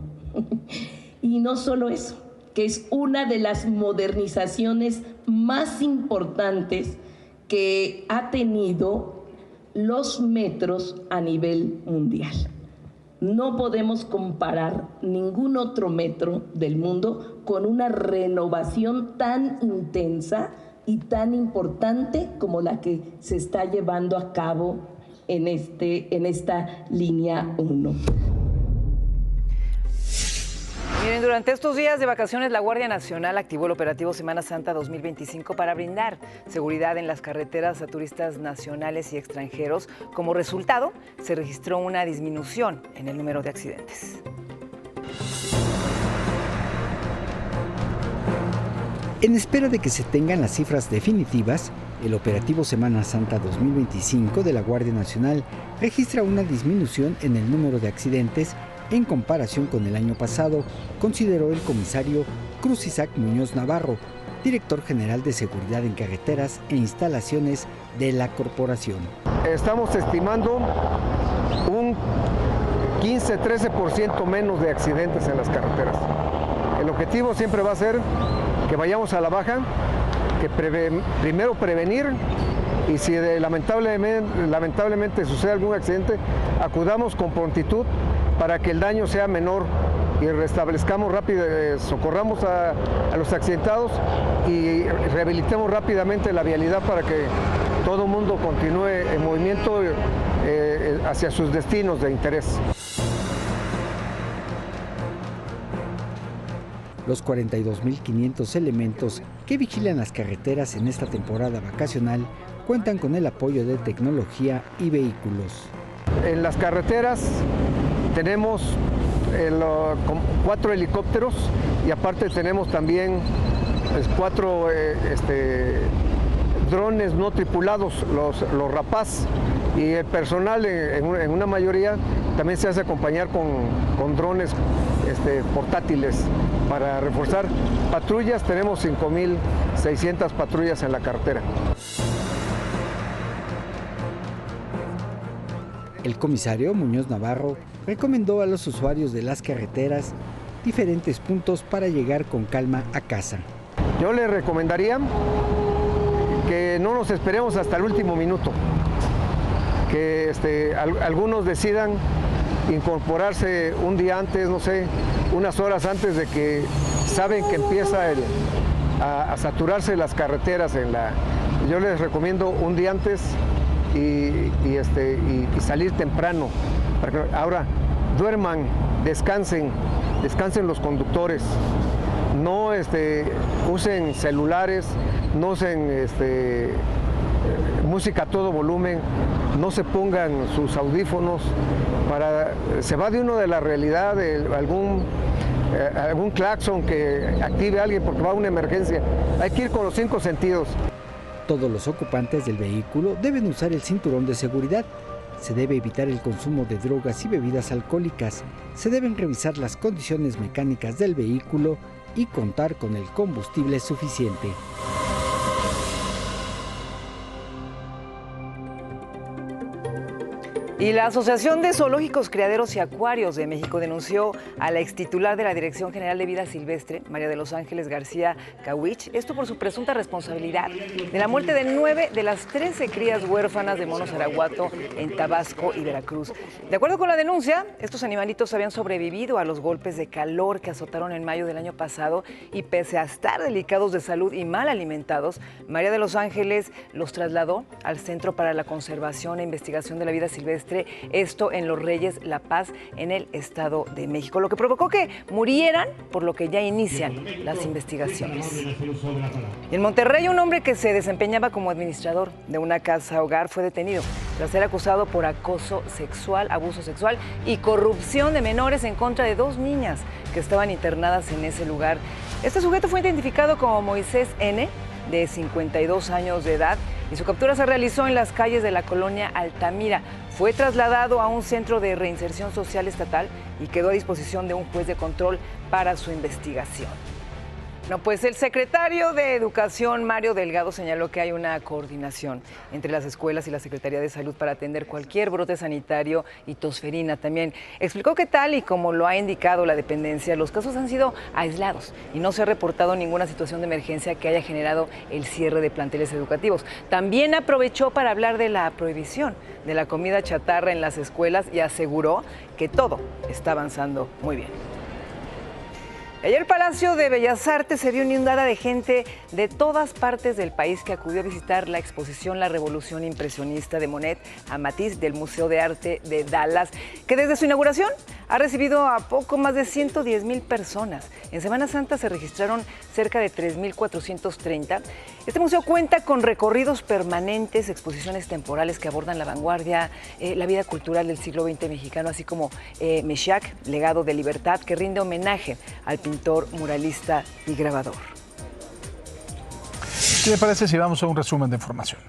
Y no solo eso, que es una de las modernizaciones más importantes que ha tenido los metros a nivel mundial. No podemos comparar ningún otro metro del mundo con una renovación tan intensa y tan importante como la que se está llevando a cabo en esta línea 1.
Miren, durante estos días de vacaciones, la Guardia Nacional activó el operativo Semana Santa 2025 para brindar seguridad en las carreteras a turistas nacionales y extranjeros. Como resultado, se registró una disminución en el número de accidentes.
En espera de que se tengan las cifras definitivas, el operativo Semana Santa 2025 de la Guardia Nacional registra una disminución en el número de accidentes en comparación con el año pasado, consideró el comisario Cruz Isaac Muñoz Navarro, director general de Seguridad en Carreteras e Instalaciones de la corporación.
Estamos estimando un 15-13% menos de accidentes en las carreteras. El objetivo siempre va a ser que vayamos a la baja, que primero prevenir, y si lamentablemente sucede algún accidente, acudamos con prontitud para que el daño sea menor y restablezcamos rápido, socorramos a los accidentados y rehabilitemos rápidamente la vialidad para que todo el mundo continúe en movimiento hacia sus destinos de interés.
Los 42.500 elementos que vigilan las carreteras en esta temporada vacacional cuentan con el apoyo de tecnología y vehículos.
En las carreteras tenemos 4 helicópteros y aparte tenemos también 4 drones no tripulados, los Rapaz, y el personal en una mayoría también se hace acompañar con drones portátiles para reforzar patrullas. Tenemos 5.600 patrullas en la carretera.
El comisario Muñoz Navarro recomendó a los usuarios de las carreteras diferentes puntos para llegar con calma a casa.
Yo les recomendaría que no nos esperemos hasta el último minuto, que algunos decidan incorporarse un día antes, no sé, unas horas antes de que saben que empieza a saturarse las carreteras. Yo les recomiendo un día antes y salir temprano. Ahora, duerman, descansen los conductores, no usen celulares, no usen música a todo volumen, no se pongan sus audífonos, se va de uno de la realidad, de algún claxon que active a alguien porque va a una emergencia. Hay que ir con los 5 sentidos.
Todos los ocupantes del vehículo deben usar el cinturón de seguridad. Se debe evitar el consumo de drogas y bebidas alcohólicas. Se deben revisar las condiciones mecánicas del vehículo y contar con el combustible suficiente.
Y la Asociación de Zoológicos, Criaderos y Acuarios de México denunció a la extitular de la Dirección General de Vida Silvestre, María de los Ángeles García Cawich, esto por su presunta responsabilidad de la muerte de 9 de las 13 crías huérfanas de mono zaraguato en Tabasco y Veracruz. De acuerdo con la denuncia, estos animalitos habían sobrevivido a los golpes de calor que azotaron en mayo del año pasado y pese a estar delicados de salud y mal alimentados, María de los Ángeles los trasladó al Centro para la Conservación e Investigación de la Vida Silvestre, esto en Los Reyes, La Paz, en el Estado de México, lo que provocó que murieran, por lo que ya inician las investigaciones. Y en Monterrey, un hombre que se desempeñaba como administrador de una casa hogar fue detenido tras ser acusado por acoso sexual, abuso sexual y corrupción de menores en contra de 2 niñas que estaban internadas en ese lugar. Este sujeto fue identificado como Moisés N., de 52 años de edad, y su captura se realizó en las calles de la colonia Altamira. Fue trasladado a un centro de reinserción social estatal y quedó a disposición de un juez de control para su investigación. No, pues el secretario de Educación, Mario Delgado, señaló que hay una coordinación entre las escuelas y la Secretaría de Salud para atender cualquier brote sanitario y tosferina. También explicó que tal y como lo ha indicado la dependencia, los casos han sido aislados y no se ha reportado ninguna situación de emergencia que haya generado el cierre de planteles educativos. También aprovechó para hablar de la prohibición de la comida chatarra en las escuelas y aseguró que todo está avanzando muy bien. Ayer el Palacio de Bellas Artes se vio inundada de gente de todas partes del país que acudió a visitar la exposición La Revolución Impresionista de Monet a Matisse del Museo de Arte de Dallas, que desde su inauguración ha recibido a poco más de 110,000 personas. En Semana Santa se registraron cerca de 3,430. Este museo cuenta con recorridos permanentes, exposiciones temporales que abordan la vanguardia, la vida cultural del siglo XX mexicano, así como Meshack, legado de libertad, que rinde homenaje al pintor, muralista y grabador.
¿Qué le parece si vamos a un resumen de información?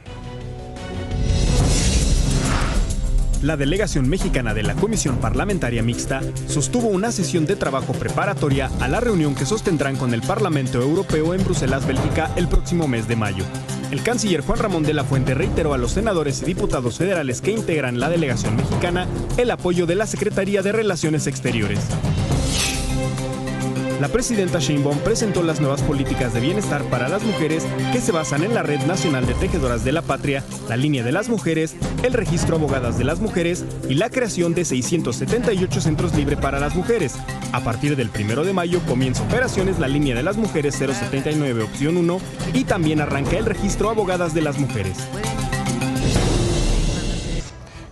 La delegación mexicana de la Comisión Parlamentaria Mixta sostuvo una sesión de trabajo preparatoria a la reunión que sostendrán con el Parlamento Europeo en Bruselas, Bélgica, el próximo mes de mayo. El canciller Juan Ramón de la Fuente reiteró a los senadores y diputados federales que integran la delegación mexicana el apoyo de la Secretaría de Relaciones Exteriores. La presidenta Sheinbaum presentó las nuevas políticas de bienestar para las mujeres que se basan en la Red Nacional de Tejedoras de la Patria, la Línea de las Mujeres, el Registro Abogadas de las Mujeres y la creación de 678 centros libres para las mujeres. A partir del 1 de mayo comienza operaciones la Línea de las Mujeres 079 opción 1 y también arranca el Registro Abogadas de las Mujeres.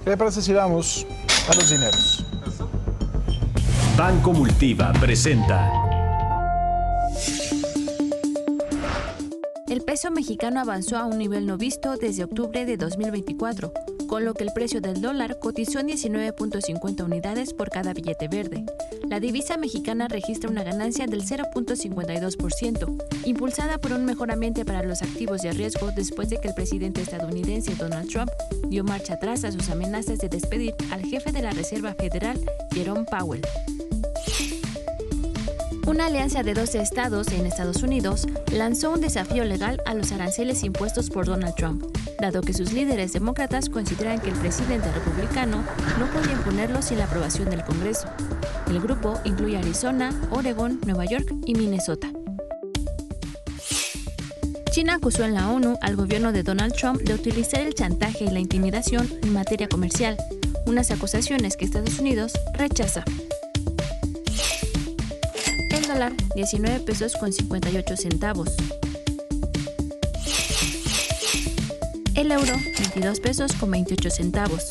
¿Qué le parece si vamos a los dineros?
Banco Multiva presenta.
El peso mexicano avanzó a un nivel no visto desde octubre de 2024, con lo que el precio del dólar cotizó en 19.50 unidades por cada billete verde. La divisa mexicana registra una ganancia del 0.52%, impulsada por un mejor ambiente para los activos de riesgo después de que el presidente estadounidense Donald Trump dio marcha atrás a sus amenazas de despedir al jefe de la Reserva Federal, Jerome Powell. Una alianza de 12 estados en Estados Unidos lanzó un desafío legal a los aranceles impuestos por Donald Trump, dado que sus líderes demócratas consideran que el presidente republicano no podía imponerlos sin la aprobación del Congreso. El grupo incluye Arizona, Oregón, Nueva York y Minnesota. China acusó en la ONU al gobierno de Donald Trump de utilizar el chantaje y la intimidación en materia comercial, unas acusaciones que Estados Unidos rechaza. El dólar, 19 pesos con 58 centavos. El euro, 22 pesos con 28 centavos.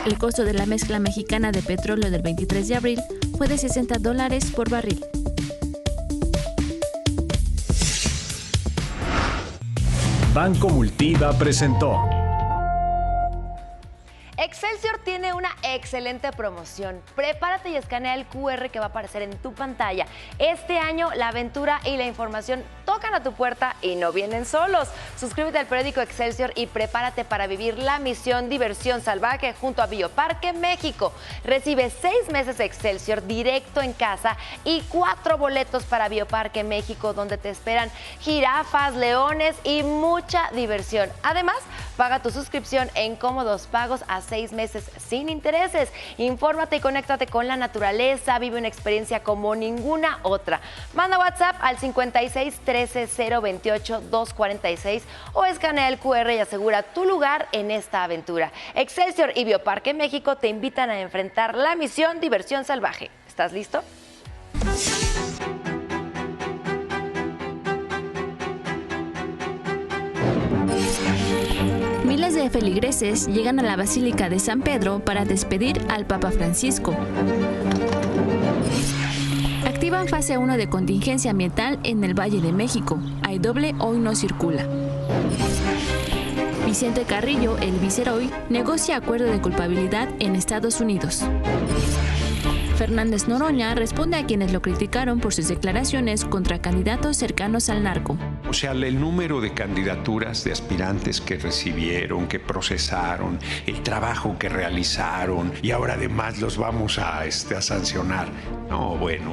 El costo de la mezcla mexicana de petróleo del 23 de abril fue de $60 por barril.
Banco Multiva presentó.
Excelsior tiene una excelente promoción. Prepárate y escanea el QR que va a aparecer en tu pantalla. Este año la aventura y la información tocan a tu puerta y no vienen solos. Suscríbete al periódico Excelsior y prepárate para vivir la misión Diversión Salvaje junto a Bioparque México. Recibe 6 meses Excelsior directo en casa y 4 boletos para Bioparque México, donde te esperan jirafas, leones y mucha diversión. Además, paga tu suscripción en cómodos pagos a 6 meses sin intereses. Infórmate y conéctate con la naturaleza, vive una experiencia como ninguna otra. Manda WhatsApp al 56 13 028 246 o escanea el QR y asegura tu lugar en esta aventura. Excelsior y Bioparque México te invitan a enfrentar la misión Diversión Salvaje. ¿Estás listo?
Miles de feligreses llegan a la Basílica de San Pedro para despedir al Papa Francisco. Activan fase 1 de contingencia ambiental en el Valle de México. Hay doble hoy no circula. Vicente Carrillo, el viceroy, negocia acuerdo de culpabilidad en Estados Unidos. Fernández Noroña responde a quienes lo criticaron por sus declaraciones contra candidatos cercanos al narco.
O sea, el número de candidaturas de aspirantes que recibieron, que procesaron, el trabajo que realizaron y ahora además los vamos a sancionar. No, bueno.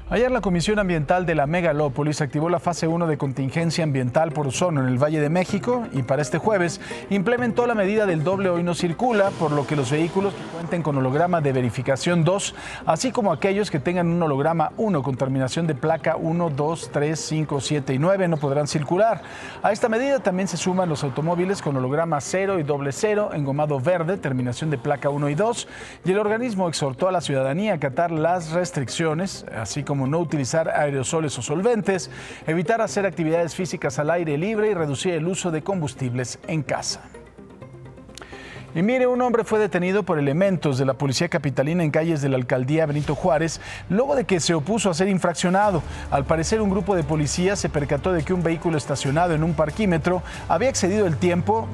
Ayer la Comisión Ambiental de la Megalópolis activó la fase 1 de contingencia ambiental por ozono en el Valle de México y para este jueves implementó la medida del doble hoy no circula, por lo que los vehículos que cuenten con holograma de verificación 2, así como aquellos que tengan un holograma 1 con terminación de placa 1, 2, 3, 5, 7 y 9 no podrán circular. A esta medida también se suman los automóviles con holograma 0 y doble 0, engomado verde, terminación de placa 1 y 2, y el organismo exhortó a la ciudadanía a acatar las restricciones, así como no utilizar aerosoles o solventes, evitar hacer actividades físicas al aire libre y reducir el uso de combustibles en casa. Y mire, un hombre fue detenido por elementos de la policía capitalina en calles de la alcaldía Benito Juárez, luego de que se opuso a ser infraccionado. Al parecer, un grupo de policías se percató de que un vehículo estacionado en un parquímetro había excedido el tiempo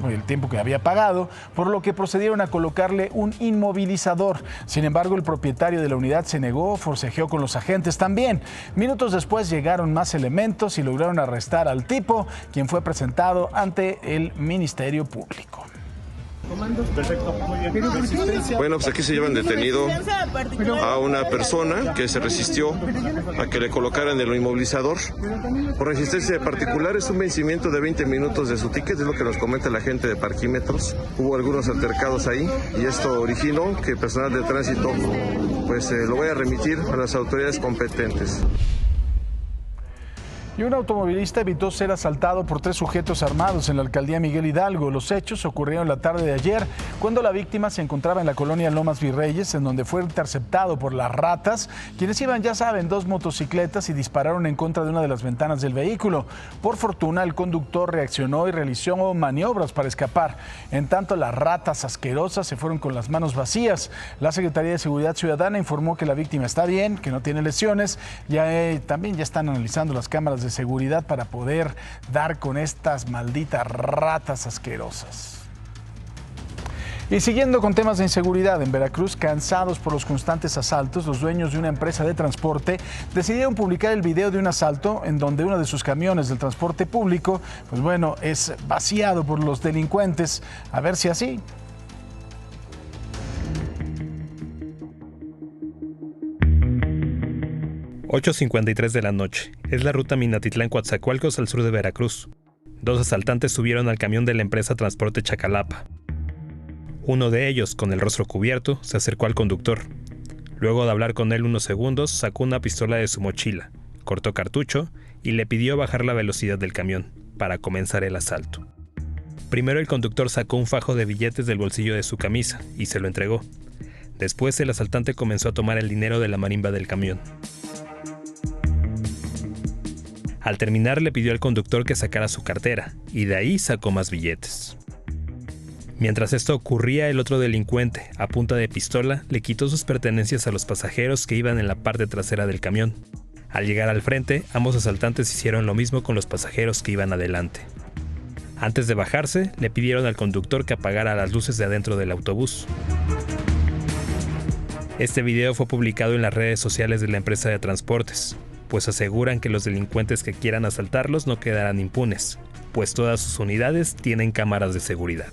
que había pagado, por lo que procedieron a colocarle un inmovilizador. Sin embargo, el propietario de la unidad se negó, forcejeó con los agentes también. Minutos después llegaron más elementos y lograron arrestar al tipo, quien fue presentado ante el Ministerio Público.
Perfecto, muy bien. Bueno, pues aquí se llevan detenido a una persona que se resistió a que le colocaran el inmovilizador. Por resistencia particular, es un vencimiento de 20 minutos de su ticket, es lo que nos comenta la gente de parquímetros. Hubo algunos altercados ahí y esto originó que el personal de tránsito pues lo vaya a remitir a las autoridades competentes.
Y un automovilista evitó ser asaltado por 3 sujetos armados en la alcaldía Miguel Hidalgo. Los hechos ocurrieron la tarde de ayer, cuando la víctima se encontraba en la colonia Lomas Virreyes, en donde fue interceptado por las ratas, quienes iban, ya saben, 2 motocicletas y dispararon en contra de una de las ventanas del vehículo. Por fortuna, el conductor reaccionó y realizó maniobras para escapar. En tanto, las ratas asquerosas se fueron con las manos vacías. La Secretaría de Seguridad Ciudadana informó que la víctima está bien, que no tiene lesiones. También ya están analizando las cámaras de seguridad para poder dar con estas malditas ratas asquerosas. Y siguiendo con temas de inseguridad, en Veracruz, cansados por los constantes asaltos, los dueños de una empresa de transporte decidieron publicar el video de un asalto en donde uno de sus camiones del transporte público, es vaciado por los delincuentes. A ver si así.
8:53 de la noche. Es la ruta Minatitlán-Coatzacoalcos al sur de Veracruz. 2 asaltantes subieron al camión de la empresa Transporte Chacalapa. Uno de ellos, con el rostro cubierto, se acercó al conductor. Luego de hablar con él unos segundos, sacó una pistola de su mochila, cortó cartucho y le pidió bajar la velocidad del camión para comenzar el asalto. Primero el conductor sacó un fajo de billetes del bolsillo de su camisa y se lo entregó. Después el asaltante comenzó a tomar el dinero de la marimba del camión. Al terminar le pidió al conductor que sacara su cartera y de ahí sacó más billetes. Mientras esto ocurría, el otro delincuente, a punta de pistola, le quitó sus pertenencias a los pasajeros que iban en la parte trasera del camión. Al llegar al frente, ambos asaltantes hicieron lo mismo con los pasajeros que iban adelante. Antes de bajarse, le pidieron al conductor que apagara las luces de adentro del autobús. Este video fue publicado en las redes sociales de la empresa de transportes, pues aseguran que los delincuentes que quieran asaltarlos no quedarán impunes, pues todas sus unidades tienen cámaras de seguridad.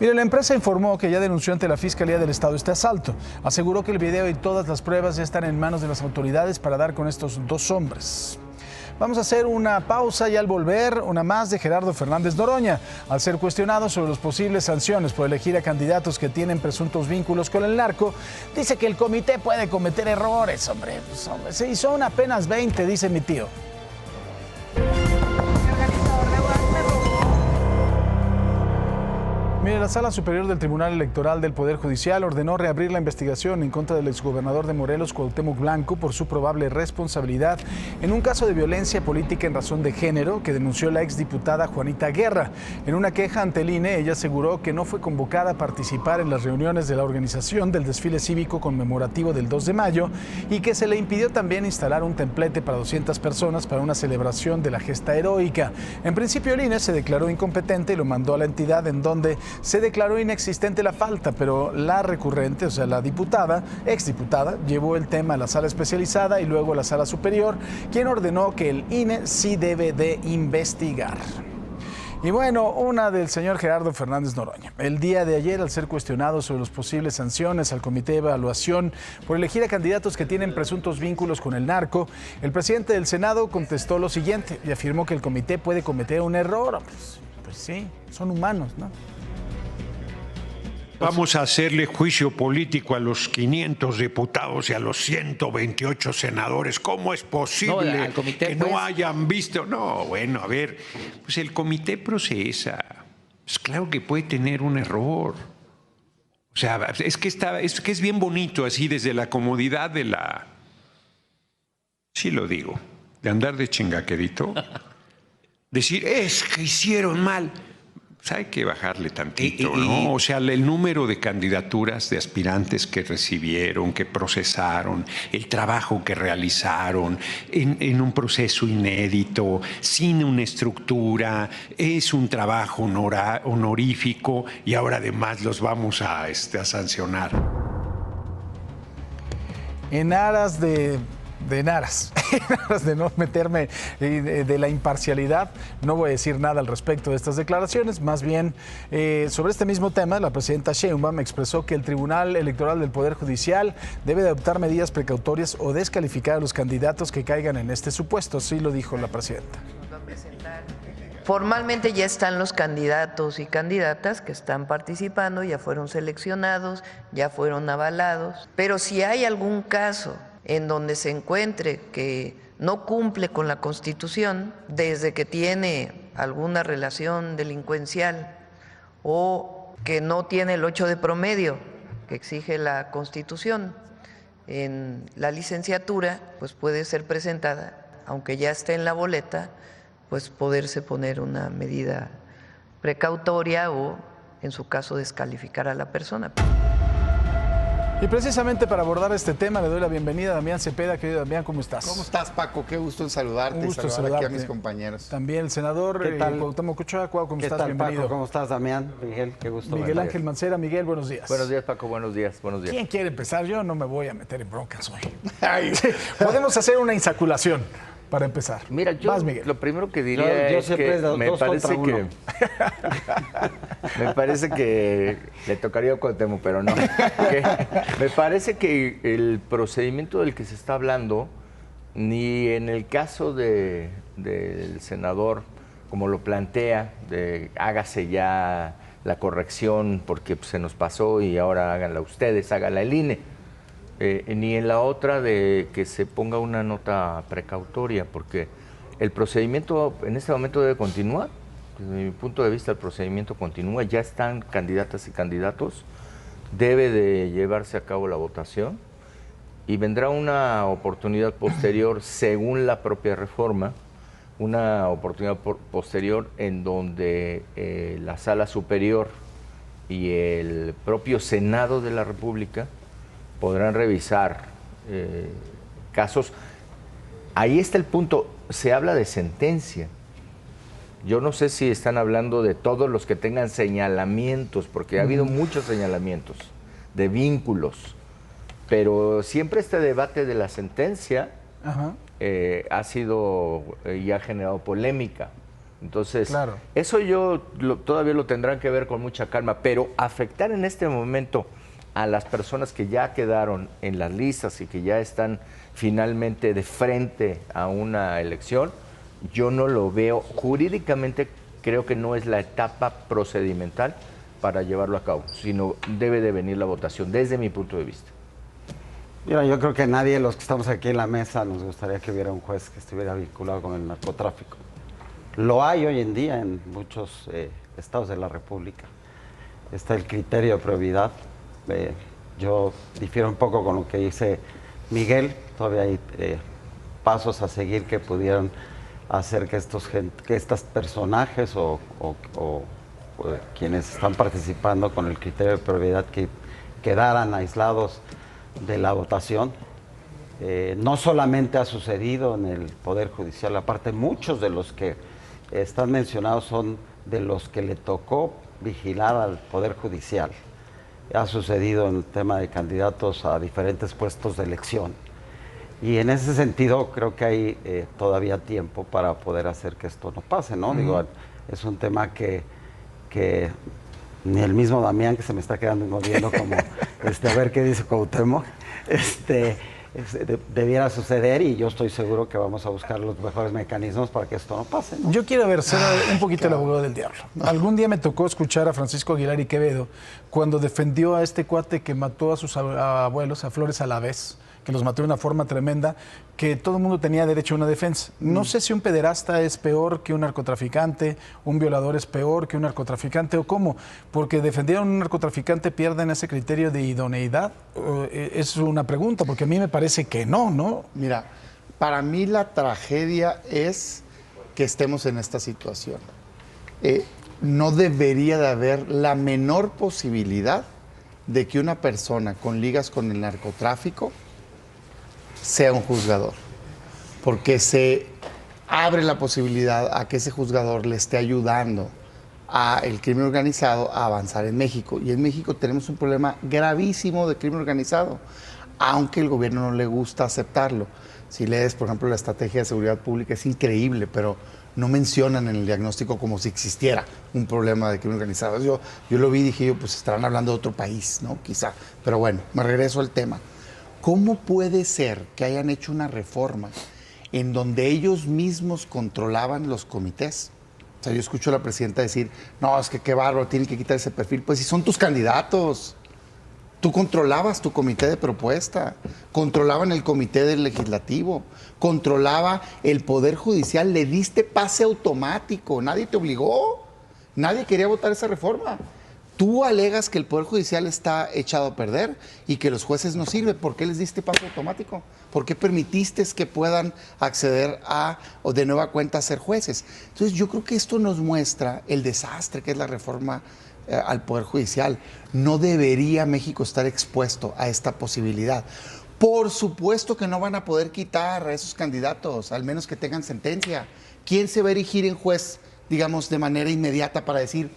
Mire, la empresa informó que ya denunció ante la Fiscalía del Estado este asalto. Aseguró que el video y todas las pruebas ya están en manos de las autoridades para dar con estos 2 hombres. Vamos a hacer una pausa y al volver, una más de Gerardo Fernández Noroña. Al ser cuestionado sobre las posibles sanciones por elegir a candidatos que tienen presuntos vínculos con el narco, dice que el comité puede cometer errores, hombre. Sí, son apenas 20, dice mi tío. Mire, la Sala Superior del Tribunal Electoral del Poder Judicial ordenó reabrir la investigación en contra del exgobernador de Morelos, Cuauhtémoc Blanco, por su probable responsabilidad en un caso de violencia política en razón de género que denunció la exdiputada Juanita Guerra. En una queja ante el INE, ella aseguró que no fue convocada a participar en las reuniones de la organización del desfile cívico conmemorativo del 2 de mayo y que se le impidió también instalar un templete para 200 personas para una celebración de la gesta heroica. En principio, el INE se declaró incompetente y lo mandó a la entidad, en donde se declaró inexistente la falta, pero la recurrente, o sea, la exdiputada, llevó el tema a la sala especializada y luego a la sala superior, quien ordenó que el INE sí debe de investigar. Y bueno, una del señor Gerardo Fernández Noroña. El día de ayer, al ser cuestionado sobre las posibles sanciones al Comité de Evaluación por elegir a candidatos que tienen presuntos vínculos con el narco, el presidente del Senado contestó lo siguiente y afirmó que el comité puede cometer un error. Pues sí, son humanos, ¿no?
Vamos a hacerle juicio político a los 500 diputados y a los 128 senadores. ¿Cómo es posible que no hayan visto? No, bueno, a ver, pues el comité procesa. Pues claro que puede tener un error. O sea, es que es bien bonito así desde la comodidad de la... Sí lo digo, de andar de chingaquerito. decir, es que hicieron mal. Pues hay que bajarle tantito, ¿no? O sea, el número de candidaturas de aspirantes que recibieron, que procesaron, el trabajo que realizaron en un proceso inédito, sin una estructura, es un trabajo honorífico y ahora además los vamos a sancionar.
En aras de no meterme de la imparcialidad, no voy a decir nada al respecto de estas declaraciones. Más bien, sobre este mismo tema, la presidenta Sheinbaum expresó que el Tribunal Electoral del Poder Judicial debe de adoptar medidas precautorias o descalificar a los candidatos que caigan en este supuesto. Así lo dijo la presidenta.
Formalmente ya están los candidatos y candidatas que están participando, ya fueron seleccionados, ya fueron avalados, pero si hay algún caso en donde se encuentre que no cumple con la Constitución, desde que tiene alguna relación delincuencial o que no tiene el 8 de promedio que exige la Constitución en la licenciatura, pues puede ser presentada, aunque ya esté en la boleta, pues poderse poner una medida precautoria o, en su caso, descalificar a la persona.
Y precisamente para abordar este tema le doy la bienvenida a Damián Cepeda. Querido Damián, ¿cómo estás?
¿Cómo estás, Paco? Qué gusto en saludarte.
Un gusto
y saludar aquí a mis compañeros.
También el senador Cuauhtémoc Ochoa. ¿Cómo estás?
Tal,
bienvenido.
Paco? ¿Cómo estás, Damián? Miguel, qué gusto.
Miguel Ángel Mancera. Miguel, buenos días.
Buenos días, Paco. Buenos días.
¿Quién quiere empezar? Yo no me voy a meter en broncas hoy. Podemos hacer una insaculación para empezar.
Mira, yo lo primero que diría es que me parece que le tocaría a Cuauhtémoc, pero no. Me parece que el procedimiento del que se está hablando, ni en el caso del senador, como lo plantea, de hágase ya la corrección porque se nos pasó y ahora háganla ustedes, háganla el INE. Ni en la otra de que se ponga una nota precautoria, porque el procedimiento en este momento debe continuar. Desde mi punto de vista, el procedimiento continúa, ya están candidatas y candidatos, debe de llevarse a cabo la votación y vendrá una oportunidad posterior, según la propia reforma, una oportunidad posterior en donde la Sala Superior y el propio Senado de la República podrán revisar casos. Ahí está el punto, se habla de sentencia. Yo no sé si están hablando de todos los que tengan señalamientos, porque ha habido muchos señalamientos de vínculos, pero siempre este debate de la sentencia ha sido y ha generado polémica. Entonces, eso todavía lo tendrán que ver con mucha calma, pero afectar en este momento a las personas que ya quedaron en las listas y que ya están finalmente de frente a una elección, yo no lo veo. Jurídicamente creo que no es la etapa procedimental para llevarlo a cabo, sino debe de venir la votación, desde mi punto de vista. Mira, yo creo que nadie de los que estamos aquí en la mesa nos gustaría que hubiera un juez que estuviera vinculado con el narcotráfico. Lo hay hoy en día en muchos estados de la República. Está el criterio de probidad. Yo difiero un poco con lo que dice Miguel. Todavía hay pasos a seguir que pudieran hacer que estos personajes o quienes están participando con el criterio de probidad que quedaran aislados de la votación. No solamente ha sucedido en el Poder Judicial, aparte muchos de los que están mencionados son de los que le tocó vigilar al Poder Judicial. Ha sucedido en el tema de candidatos a diferentes puestos de elección. Y en ese sentido creo que hay todavía tiempo para poder hacer que esto no pase, ¿no? Digo, es un tema que ni el mismo Damián, que se me está quedando viendo como, a ver qué dice Cuauhtémoc, debiera suceder, y yo estoy seguro que vamos a buscar los mejores mecanismos para que esto no pase, ¿no?
Yo quiero ser un poquito el abogado del diablo. Algún día me tocó escuchar a Francisco Aguilar y Quevedo cuando defendió a este cuate que mató a sus abuelos, a Flores Alavés, que los mató de una forma tremenda, que todo el mundo tenía derecho a una defensa. No sé si un pederasta es peor que un narcotraficante, un violador es peor que un narcotraficante, o cómo, porque defendieron a un narcotraficante, pierden ese criterio de idoneidad. Es una pregunta, porque a mí me parece que no, ¿no?
Mira, para mí la tragedia es que estemos en esta situación. No debería de haber la menor posibilidad de que una persona con ligas con el narcotráfico sea un juzgador, porque se abre la posibilidad a que ese juzgador le esté ayudando al crimen organizado a avanzar en México. Y en México tenemos un problema gravísimo de crimen organizado, aunque el gobierno no le gusta aceptarlo. Si lees, por ejemplo, la estrategia de seguridad pública, es increíble, pero no mencionan en el diagnóstico como si existiera un problema de crimen organizado. Yo lo vi y dije, pues estarán hablando de otro país, ¿no? Quizá. Pero bueno, me regreso al tema. ¿Cómo puede ser que hayan hecho una reforma en donde ellos mismos controlaban los comités? O sea, yo escucho a la presidenta decir, no, es que qué bárbaro, tienen que quitar ese perfil. Pues si son tus candidatos. Tú controlabas tu comité de propuesta, controlaban el comité del legislativo, controlaba el poder judicial, le diste pase automático, nadie te obligó, nadie quería votar esa reforma. Tú alegas que el poder judicial está echado a perder y que los jueces no sirven. ¿Por qué les diste pase automático? ¿Por qué permitiste que puedan acceder o de nueva cuenta a ser jueces? Entonces yo creo que esto nos muestra el desastre que es la reforma al Poder Judicial. No debería México estar expuesto a esta posibilidad. Por supuesto que no van a poder quitar a esos candidatos, al menos que tengan sentencia. ¿Quién se va a erigir en juez, digamos, de manera inmediata para decir,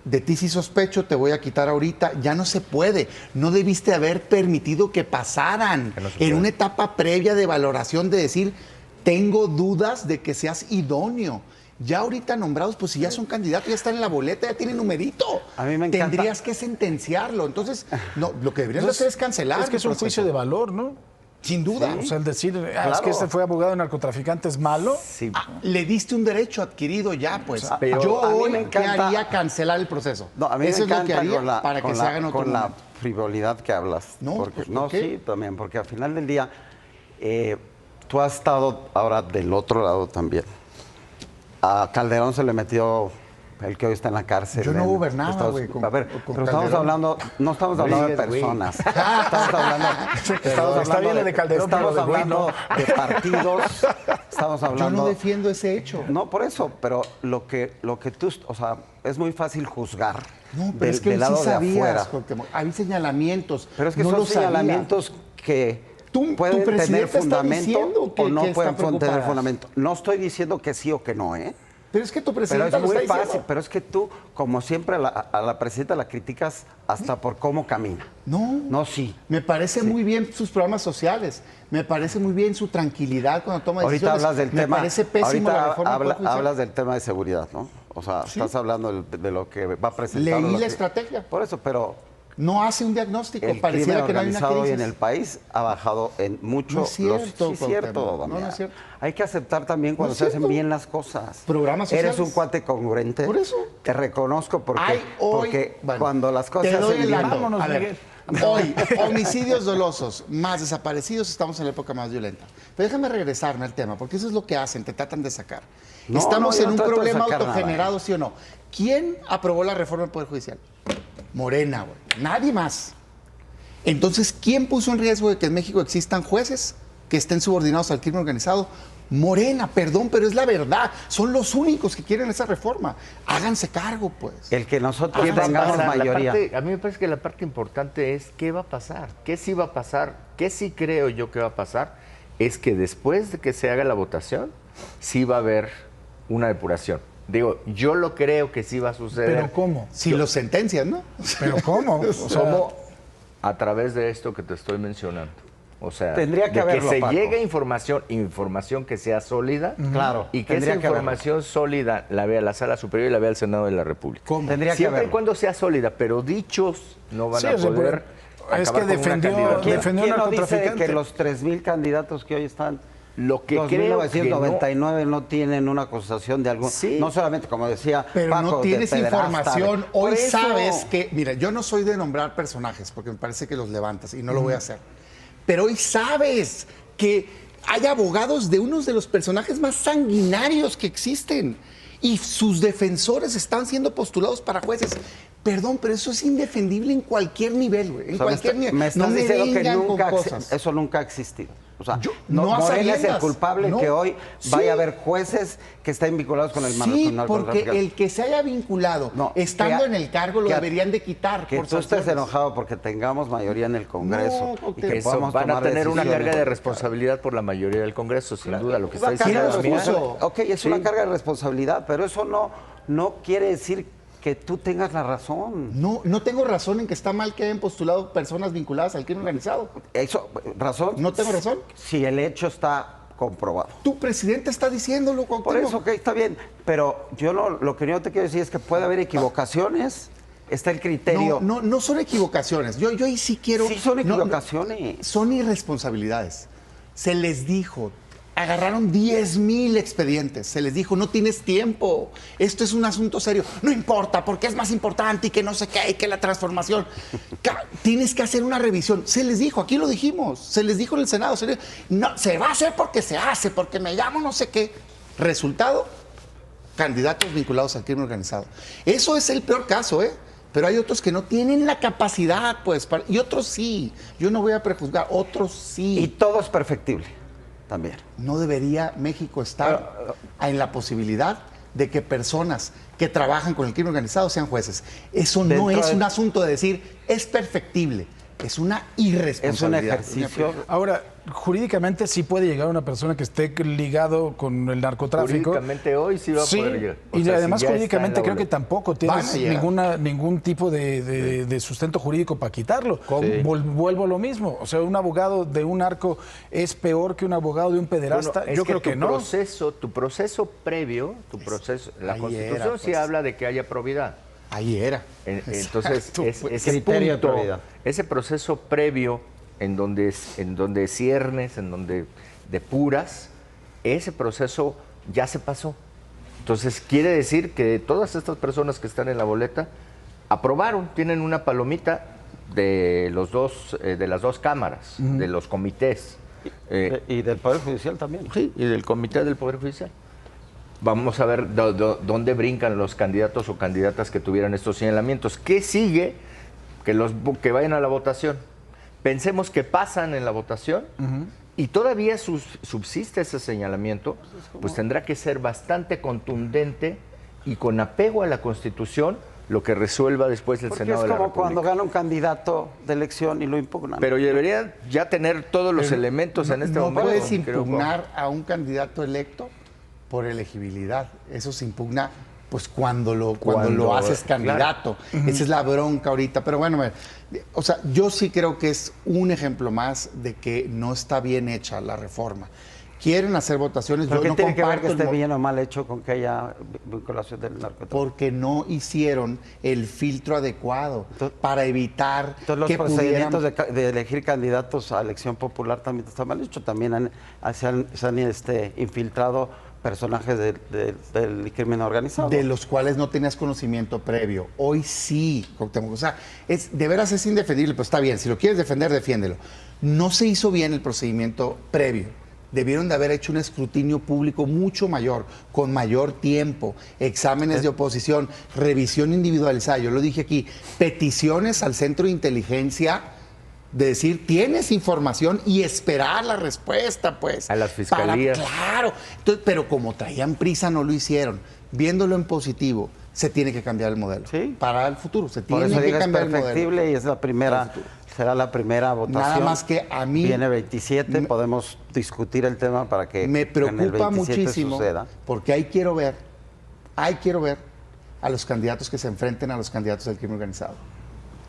de ti sí sospecho, te voy a quitar ahorita? Ya no se puede. No debiste haber permitido que pasaran en una etapa previa de valoración de decir, tengo dudas de que seas idóneo. Ya ahorita nombrados, pues si ya son candidatos, ya están en la boleta, ya tienen numerito.
A mí me encanta.
Tendrías que sentenciarlo. Entonces, no, lo que deberían hacer es cancelar.
Es que es un juicio de valor, ¿no?
Sin duda.
Sí. O sea, el decir, es que este fue abogado de narcotraficante es malo.
Sí. Le diste un derecho adquirido ya, pues. O sea, yo hoy, ¿qué haría? Cancelar el proceso.
No, a mí
eso
me
es lo que haría
la,
para que se hagan otro
con
momento.
la frivolidad que hablas.
No,
porque,
pues,
no,
¿por qué?
sí, también, porque al final del día, tú has estado ahora del otro lado también. A Calderón se le metió el que hoy está en la cárcel.
Yo no gobernaba, güey.
A ver, pero estamos hablando, no estamos hablando de personas. Estamos hablando,
está bien lo de Calderón,
estamos hablando de partidos. Estamos hablando.
Yo no defiendo ese hecho.
No, por eso, pero lo que tú, o sea, es muy fácil juzgar.
No, pero es que
del lado
sí
de
sabías,
afuera.
Hay señalamientos.
Pero es que
no
son
lo
señalamientos que pueden tener fundamento o no pueden tener fundamento. No estoy diciendo que sí o que no, ¿eh?
Pero es que tu presidenta
lo está diciendo. Pero es muy fácil, pero es que tú, como siempre, a la presidenta la criticas hasta por cómo camina. No, sí.
Me parece muy bien sus programas sociales. Me parece muy bien su tranquilidad cuando toma decisiones.
Ahorita hablas del tema.
Me parece pésimo la reforma.
Hablas del tema de seguridad, ¿no? O sea, estás hablando de lo que va a presentar.
Leí la estrategia.
Por eso, pero
no hace un diagnóstico.
El
pareciera
crimen
que no hay una
organizado
crisis.
hoy en el país ha bajado en mucho.
No es cierto,
sí, es cierto,
no es cierto.
Hay que aceptar también cuando se hacen bien las cosas.
Programas sociales.
Eres un cuate congruente.
Por eso.
Te reconozco porque cuando las cosas
se hacen bien.
Vámonos, Miguel.
Hoy, homicidios dolosos, más desaparecidos, estamos en la época más violenta. Pero déjame regresarme al tema, porque eso es lo que hacen, te tratan de sacar. Estamos en un problema autogenerado, ¿sí o no? ¿Quién aprobó la reforma del Poder Judicial? Morena, güey. Nadie más. Entonces, ¿quién puso en riesgo de que en México existan jueces que estén subordinados al crimen organizado? Morena, perdón, pero es la verdad. Son los únicos que quieren esa reforma. Háganse cargo, pues.
El que nosotros tengamos mayoría.
A mí me parece que la parte importante es qué va a pasar, qué sí va a pasar, qué sí creo yo que va a pasar, es que después de que se haga la votación, sí va a haber una depuración. Digo, yo lo creo que sí va a suceder.
¿Pero cómo?
Si lo sentencian, ¿no?
¿Pero cómo? O sea,
¿cómo? A través de esto que te estoy mencionando. O sea,
tendría que haberlo,
se
Paco.
llegue información que sea sólida.
Claro.
Y que esa información sólida la vea la Sala Superior y la vea el Senado de la República.
¿Cómo? Tendría
Siempre
que
y cuando sea sólida, pero dichos no van a
o sea,
poder.
Es que defendió
¿Quién no dice
narcotraficante?
que los 3,000 candidatos que hoy están,
lo que
2,999 no tienen una acusación de algún...
Sí.
No solamente, como decía
pero
Paco,
no tienes
de pederasta,
información. Hoy
Por eso.
sabes que... Mira, yo no soy de nombrar personajes porque me parece que los levantas y no lo voy a hacer. Pero hoy sabes que hay abogados de unos de los personajes más sanguinarios que existen y sus defensores están siendo postulados para jueces. Perdón, pero eso es indefendible en cualquier nivel, güey. En cualquier nivel.
Me estás diciendo que
vengan
nunca
con cosas.
eso nunca ha existido. O sea,
no a
Morelia es el
sabiendas.
culpable
No.
que hoy
Sí.
vaya a haber jueces que estén vinculados con el
Sí,
narcotráfico.
porque el que se haya vinculado estando en el cargo lo deberían de quitar.
Que
por
tú estés
sanciones.
enojado porque tengamos mayoría en el Congreso y que
Eso,
podamos
van a
tomar
tener una
decisiones.
carga de responsabilidad por la mayoría del Congreso, sin duda, lo que está
Una carga
diciendo
de
Damián.
responsabilidad. Ok, es
Sí.
una carga de responsabilidad, pero eso no quiere decir que tú tengas la razón.
No tengo razón en que está mal que hayan postulado personas vinculadas al crimen organizado.
Eso, ¿razón?
¿No tengo razón?
Si el hecho está comprobado.
Tu presidente está diciéndolo, Cuauhtémoc.
Por eso, ok, está bien. Pero lo que yo te quiero decir es que puede haber equivocaciones. Está el criterio.
No son equivocaciones. Yo ahí sí quiero...
Sí son equivocaciones.
Son irresponsabilidades. Se les dijo... Agarraron 10,000 expedientes. Se les dijo, no tienes tiempo. Esto es un asunto serio. No importa, porque es más importante y que no sé qué, y que la transformación. Tienes que hacer una revisión. Se les dijo, aquí lo dijimos. Se les dijo en el Senado. No, se va a hacer porque se hace, porque me llamo no sé qué. Resultado, candidatos vinculados al crimen organizado. Eso es el peor caso, ¿eh? Pero hay otros que no tienen la capacidad, pues, y otros sí. Yo no voy a prejuzgar, otros sí.
Y todo es perfectible. También.
No debería México estar en la posibilidad de que personas que trabajan con el crimen organizado sean jueces. Eso no es un asunto de decir, es perfectible. Es una irresponsabilidad.
Es un ejercicio.
Ahora, jurídicamente sí puede llegar una persona que esté ligado con el narcotráfico.
Jurídicamente hoy sí va a poder llegar. O
Y
sea,
además
si ya
jurídicamente
está en la
creo que tampoco tienes ningún tipo de sustento jurídico para quitarlo. Vuelvo a lo mismo. O sea, un abogado de un narco es peor que un abogado de un pederasta.
Bueno,
Yo creo que no.
Tu proceso previo, la Constitución sí habla de que haya probidad.
Ahí era.
Entonces, ese
criterio de
punto,
probidad.
ese proceso previo en donde ciernes, en donde depuras, ese proceso ya se pasó. Entonces, quiere decir que todas estas personas que están en la boleta aprobaron, tienen una palomita de las dos cámaras, de los comités.
Y del Poder Judicial también.
Sí, y del Comité del Poder Judicial. Vamos a ver dónde brincan los candidatos o candidatas que tuvieran estos señalamientos. ¿Qué sigue? Que vayan a la votación. Pensemos que pasan en la votación y todavía subsiste ese señalamiento, pues tendrá que ser bastante contundente y con apego a la Constitución lo que resuelva después el Senado de la República.
Es como cuando gana un candidato de elección y lo impugnan.
Pero deberían ya tener todos los elementos en este momento.
No puedes impugnar a un candidato electo por elegibilidad. Eso se impugna pues cuando lo haces candidato. Claro. Esa es la bronca ahorita. Pero bueno, o sea, yo sí creo que es un ejemplo más de que no está bien hecha la reforma. Quieren hacer votaciones,
yo no
tiene
que ver que esté bien o mal hecho con que haya vinculación del narcotráfico?
Porque no hicieron el filtro adecuado para evitar
los procedimientos de elegir candidatos a elección popular también está mal hecho. También se han infiltrado personajes del crimen organizado.
De los cuales no tenías conocimiento previo. Hoy sí, Cuauhtémoc. O sea, de veras es indefendible, pero está bien. Si lo quieres defender, defiéndelo. No se hizo bien el procedimiento previo. Debieron de haber hecho un escrutinio público mucho mayor, con mayor tiempo, exámenes de oposición, revisión individualizada. Yo lo dije aquí, peticiones al Centro de Inteligencia de decir, tienes información y esperar la respuesta, pues.
A las fiscalías.
Claro. Entonces, pero como traían prisa, no lo hicieron. Viéndolo en positivo, se tiene que cambiar el modelo.
¿Sí?
Para el futuro, se
Por
tiene
eso
que
digo,
cambiar
es
el modelo.
perfectible y es la primera, será la primera votación.
Nada más que a mí...
Viene 27, podemos discutir el tema para que
me preocupa
en el 27
muchísimo
suceda.
Porque ahí quiero ver a los candidatos que se enfrenten a los candidatos del crimen organizado.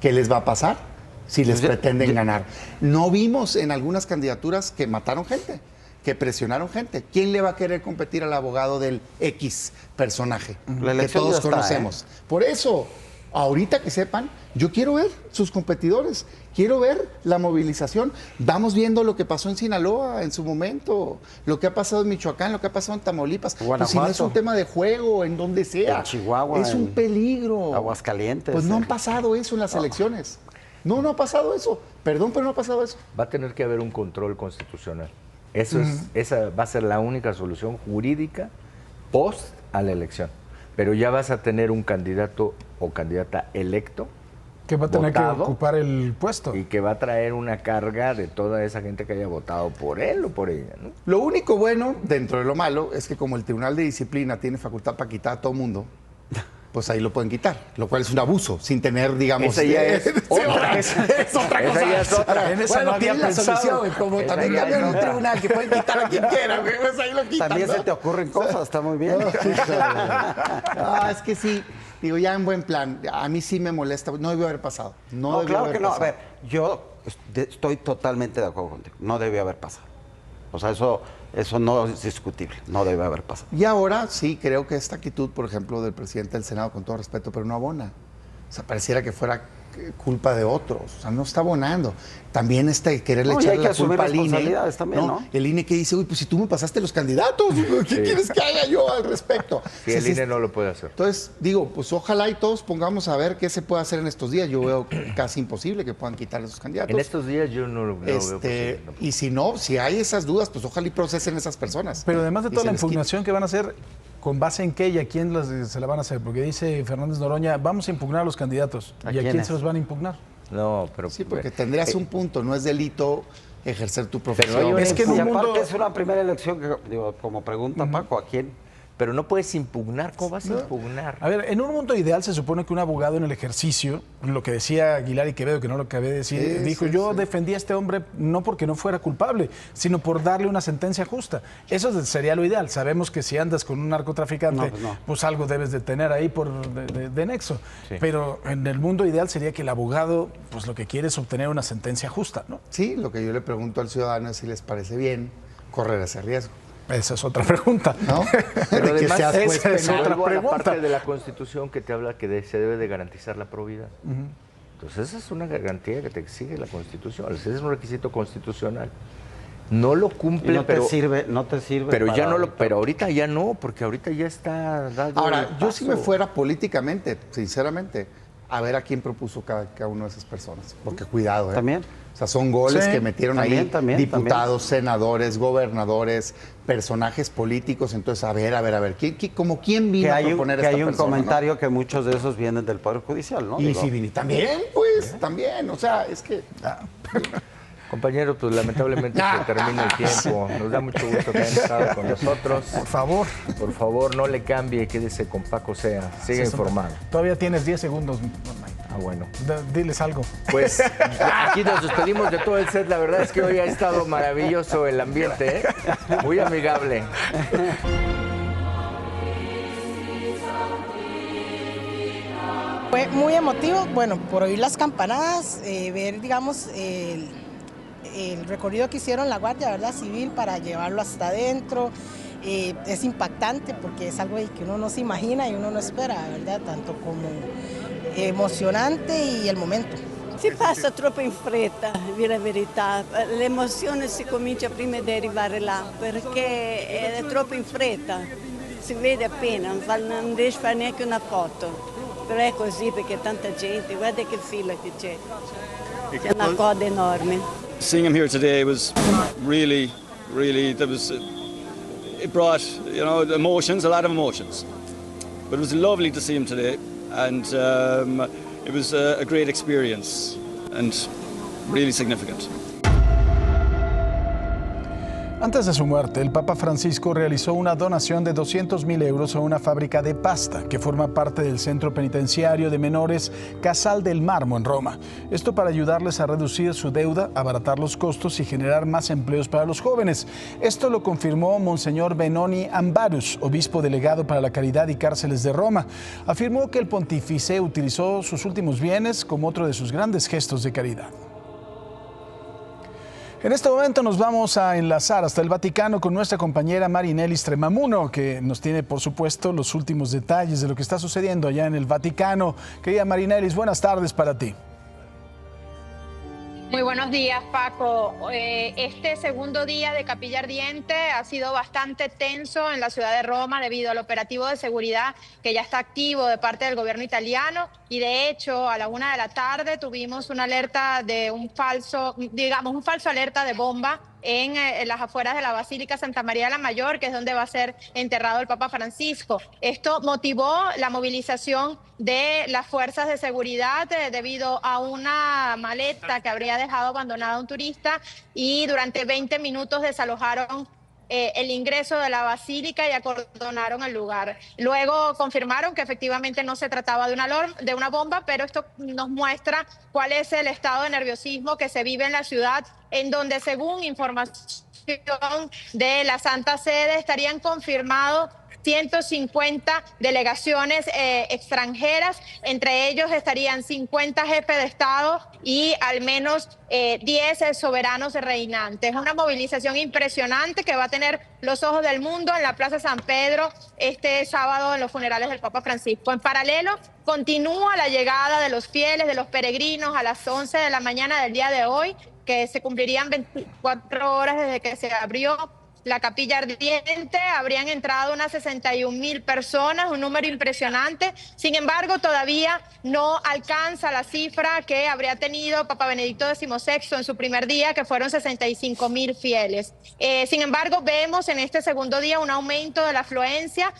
¿Qué les va a pasar si les pretenden ganar? No vimos en algunas candidaturas que mataron gente, que presionaron gente. ¿Quién le va a querer competir al abogado del X personaje que todos conocemos? Por eso, ahorita que sepan, yo quiero ver sus competidores, quiero ver la movilización. Vamos viendo lo que pasó en Sinaloa en su momento, lo que ha pasado en Michoacán, lo que ha pasado en Tamaulipas. Pues si no es un tema de juego, en donde sea,
en Chihuahua,
es un peligro.
Aguascalientes.
Pues no han pasado eso en las elecciones. No ha pasado eso. Perdón, pero no ha pasado eso.
Va a tener que haber un control constitucional. Esa va a ser la única solución jurídica post a la elección. Pero ya vas a tener un candidato o candidata electo
Que va a tener que ocupar el puesto.
Y que va a traer una carga de toda esa gente que haya votado por él o por ella, ¿no?
Lo único bueno, dentro de lo malo, es que como el Tribunal de Disciplina tiene facultad para quitar a todo mundo, pues ahí lo pueden quitar, lo cual es un abuso, sin tener, digamos...
Esa ya es otra.
Es otra cosa.
Esa ya es otra.
En esa no había pensado. Como
Esa
también
ya
cambian
es
un
otra.
tribunal que pueden quitar a quien quiera, güey, pues ahí lo quitan.
También
¿no?
se te ocurren cosas, está muy bien.
Es que sí, digo, ya en buen plan, a mí sí me molesta, no debió haber pasado.
No, claro que no. A ver, yo estoy totalmente de acuerdo contigo. No debió haber pasado. O sea, eso no es discutible. No debe haber pasado.
Y ahora sí, creo que esta actitud, por ejemplo, del presidente del Senado, con todo respeto, pero no abona. O sea, pareciera que fuera culpa de otros. O sea, no está abonando. También quererle echarle la culpa al INE.
También, ¿no?
El INE que dice, uy, pues si tú me pasaste los candidatos, ¿qué quieres que haga yo al respecto?
Sí, el INE no lo puede hacer.
Entonces, digo, pues ojalá y todos pongamos a ver qué se puede hacer en estos días. Yo veo casi imposible que puedan quitar a esos candidatos.
En estos días yo no lo veo posible.
Y si no, si hay esas dudas, pues ojalá y procesen esas personas.
Pero además de toda la impugnación que van a hacer, ¿con base en qué y a quién se la van a hacer? Porque dice Fernández Noroña, vamos a impugnar a los candidatos. ¿Y a quién se los van a impugnar?
No, pero...
Sí, porque tendrías un punto, no es delito ejercer tu profesión.
Es que en un mundo... es una primera elección que, digo, como pregunta Paco, ¿a quién?
Pero no puedes impugnar, ¿cómo vas a impugnar?
A ver, en un mundo ideal se supone que un abogado en el ejercicio, lo que decía Aguilar y Quevedo, que no lo acabé de decir, dijo, yo defendí a este hombre no porque no fuera culpable, sino por darle una sentencia justa. Eso sería lo ideal. Sabemos que si andas con un narcotraficante, pues algo debes de tener ahí de nexo. Sí. Pero en el mundo ideal sería que el abogado, pues lo que quiere es obtener una sentencia justa, ¿no?
Sí, lo que yo le pregunto al ciudadano es si les parece bien correr ese riesgo.
Esa es otra pregunta,
¿no?
Pero además,
esa es otra pregunta.
La parte de la Constitución que te habla que se debe de garantizar la probidad. Entonces esa es una garantía que te exige la Constitución. Ese es un requisito constitucional. No lo cumple,
no te sirve.
Pero ya no pero ahorita ya no, porque ahorita ya está dado.
Ahora, yo si me fuera políticamente, sinceramente, a ver a quién propuso cada una de esas personas. Porque cuidado,
También.
O sea, son goles que metieron también, diputados, senadores, gobernadores, personajes políticos. Entonces, a ver, ¿quién vino a proponer esta persona?
Que hay un comentario que muchos de esos vienen del Poder Judicial, ¿no?
Y si también, pues, también. O sea, es que...
Compañeros, pues lamentablemente se termina el tiempo. Nos da mucho gusto que hayan estado con nosotros.
Por
favor, no le cambie, quédese con Paco Sea. Siga informado.
Todavía tienes 10 segundos.
Bueno.
Diles algo.
Pues aquí nos despedimos de todo el set. La verdad es que hoy ha estado maravilloso el ambiente, ¿eh? Muy amigable.
Fue muy emotivo, bueno, por oír las campanadas, ver, digamos, el recorrido que hicieron la Guardia, ¿verdad? Civil para llevarlo hasta adentro. Es impactante porque es algo que uno no se imagina y uno no espera, ¿verdad? Tanto como emozionante y el momento.
Si passa troppo in fretta, a dire la verità. L'emozione si comincia prima di arrivare là, perché è troppo in fretta. Si vede appena, non riesce a fare neanche una foto. Però è così perché tanta gente, guarda che fila che c'è. C'è una coda enorme.
Seeing him here today was really, it brought, emotions, a lot of emotions. But it was lovely to see him today, and it was a great experience and really significant.
Antes de su muerte, el Papa Francisco realizó una donación de 200.000 euros a una fábrica de pasta que forma parte del centro penitenciario de menores Casal del Marmo en Roma. Esto para ayudarles a reducir su deuda, abaratar los costos y generar más empleos para los jóvenes. Esto lo confirmó Monseñor Benoni Ambarus, obispo delegado para la caridad y cárceles de Roma. Afirmó que el pontífice utilizó sus últimos bienes como otro de sus grandes gestos de caridad. En este momento nos vamos a enlazar hasta el Vaticano con nuestra compañera Marinelis Tremamuno, que nos tiene, por supuesto, los últimos detalles de lo que está sucediendo allá en el Vaticano. Querida Marinelis, buenas tardes para ti.
Muy buenos días, Paco. Este segundo día de Capilla Ardiente ha sido bastante tenso en la ciudad de Roma debido al operativo de seguridad que ya está activo de parte del gobierno italiano y de hecho a la 1 de la tarde tuvimos una alerta de un falso alerta de bomba en las afueras de la Basílica Santa María la Mayor, que es donde va a ser enterrado el Papa Francisco. Esto motivó la movilización de las fuerzas de seguridad debido a una maleta que habría dejado abandonada un turista, y durante 20 minutos desalojaron el ingreso de la basílica y acordonaron el lugar. Luego confirmaron que efectivamente no se trataba de una bomba, pero esto nos muestra cuál es el estado de nerviosismo que se vive en la ciudad, en donde, según información de la Santa Sede, estarían confirmados 150 delegaciones extranjeras. Entre ellos estarían 50 jefes de Estado y al menos 10 soberanos reinantes. Es una movilización impresionante que va a tener los ojos del mundo en la Plaza San Pedro este sábado en los funerales del Papa Francisco. En paralelo, continúa la llegada de los fieles, de los peregrinos a las 11 de la mañana del día de hoy, que se cumplirían 24 horas desde que se abrió la capilla ardiente. Habrían entrado unas 61.000 personas, un número impresionante. Sin embargo, todavía no alcanza la cifra que habría tenido Papa Benedicto XVI en su primer día, que fueron 65.000 fieles. Sin embargo, vemos en este segundo día un aumento de la afluencia.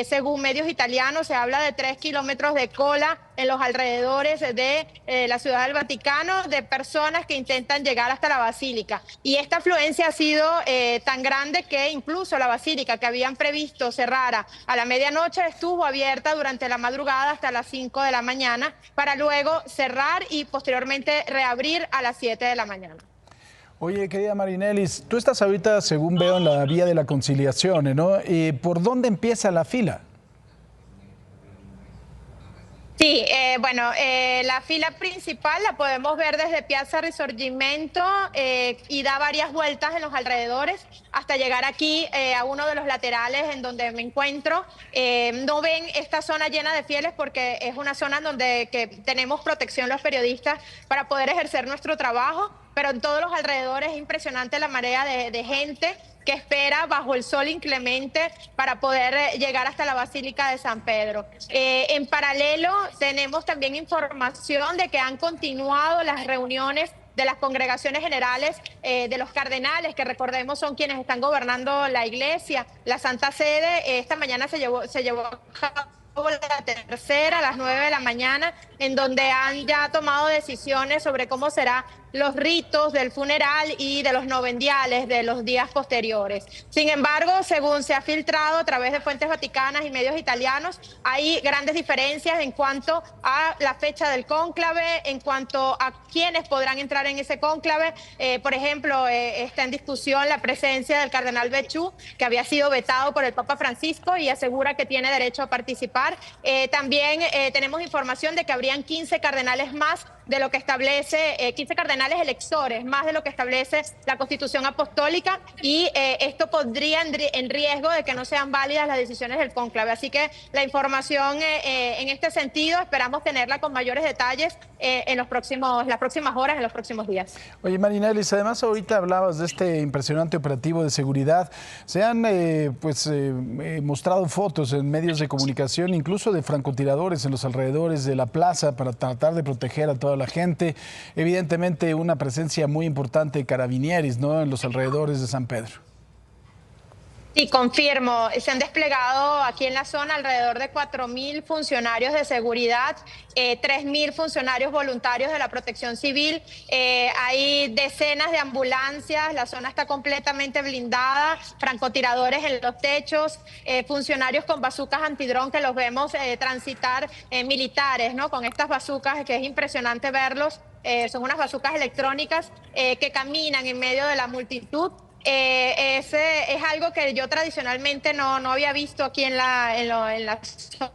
Según medios italianos, se habla de 3 kilómetros de cola en los alrededores de la Ciudad del Vaticano, de personas que intentan llegar hasta la Basílica. Y esta afluencia ha sido tan grande que incluso la Basílica, que habían previsto cerrar a la medianoche, estuvo abierta durante la madrugada hasta las 5 de la mañana, para luego cerrar y posteriormente reabrir a las 7 de la mañana.
Oye, querida Marinelis, tú estás ahorita, según veo, en la vía de la conciliación, ¿no? ¿Por dónde empieza la fila?
Sí, bueno, la fila principal la podemos ver desde Piazza Risorgimento y da varias vueltas en los alrededores hasta llegar aquí a uno de los laterales en donde me encuentro. No ven esta zona llena de fieles porque es una zona en donde tenemos protección los periodistas para poder ejercer nuestro trabajo, pero en todos los alrededores es impresionante la marea de gente que espera bajo el sol inclemente para poder llegar hasta la Basílica de San Pedro. En paralelo, tenemos también información de que han continuado las reuniones de las congregaciones generales de los cardenales, que recordemos son quienes están gobernando la Iglesia. La Santa Sede esta mañana se llevó a cabo la tercera a las 9 de la mañana, en donde han ya tomado decisiones sobre cómo serán los ritos del funeral y de los novendiales de los días posteriores. Sin embargo, según se ha filtrado a través de fuentes vaticanas y medios italianos, hay grandes diferencias en cuanto a la fecha del cónclave, en cuanto a quiénes podrán entrar en ese cónclave. Por ejemplo, está en discusión la presencia del cardenal Becciu, que había sido vetado por el Papa Francisco y asegura que tiene derecho a participar. También tenemos información de que habrían 15 cardenales más de lo que establece, 15 cardenales electores, más de lo que establece la Constitución Apostólica, y esto pondría en riesgo de que no sean válidas las decisiones del cónclave. Así que la información en este sentido esperamos tenerla con mayores detalles en las próximas horas, en los próximos días.
Oye, Marinelis, además ahorita hablabas de este impresionante operativo de seguridad. Se han mostrado fotos en medios de comunicación, incluso de francotiradores en los alrededores de la plaza para tratar de proteger a toda la gente. Evidentemente una presencia muy importante de carabinieros, ¿no?, en los alrededores de San Pedro.
Sí, confirmo. Se han desplegado aquí en la zona alrededor de 4.000 funcionarios de seguridad, 3.000 funcionarios voluntarios de la Protección Civil. Hay decenas de ambulancias, la zona está completamente blindada, francotiradores en los techos, funcionarios con bazucas antidrón que los vemos transitar, militares, ¿no?, con estas bazucas, que es impresionante verlos. Son unas bazucas electrónicas que caminan en medio de la multitud. Es algo que yo tradicionalmente no había visto aquí en la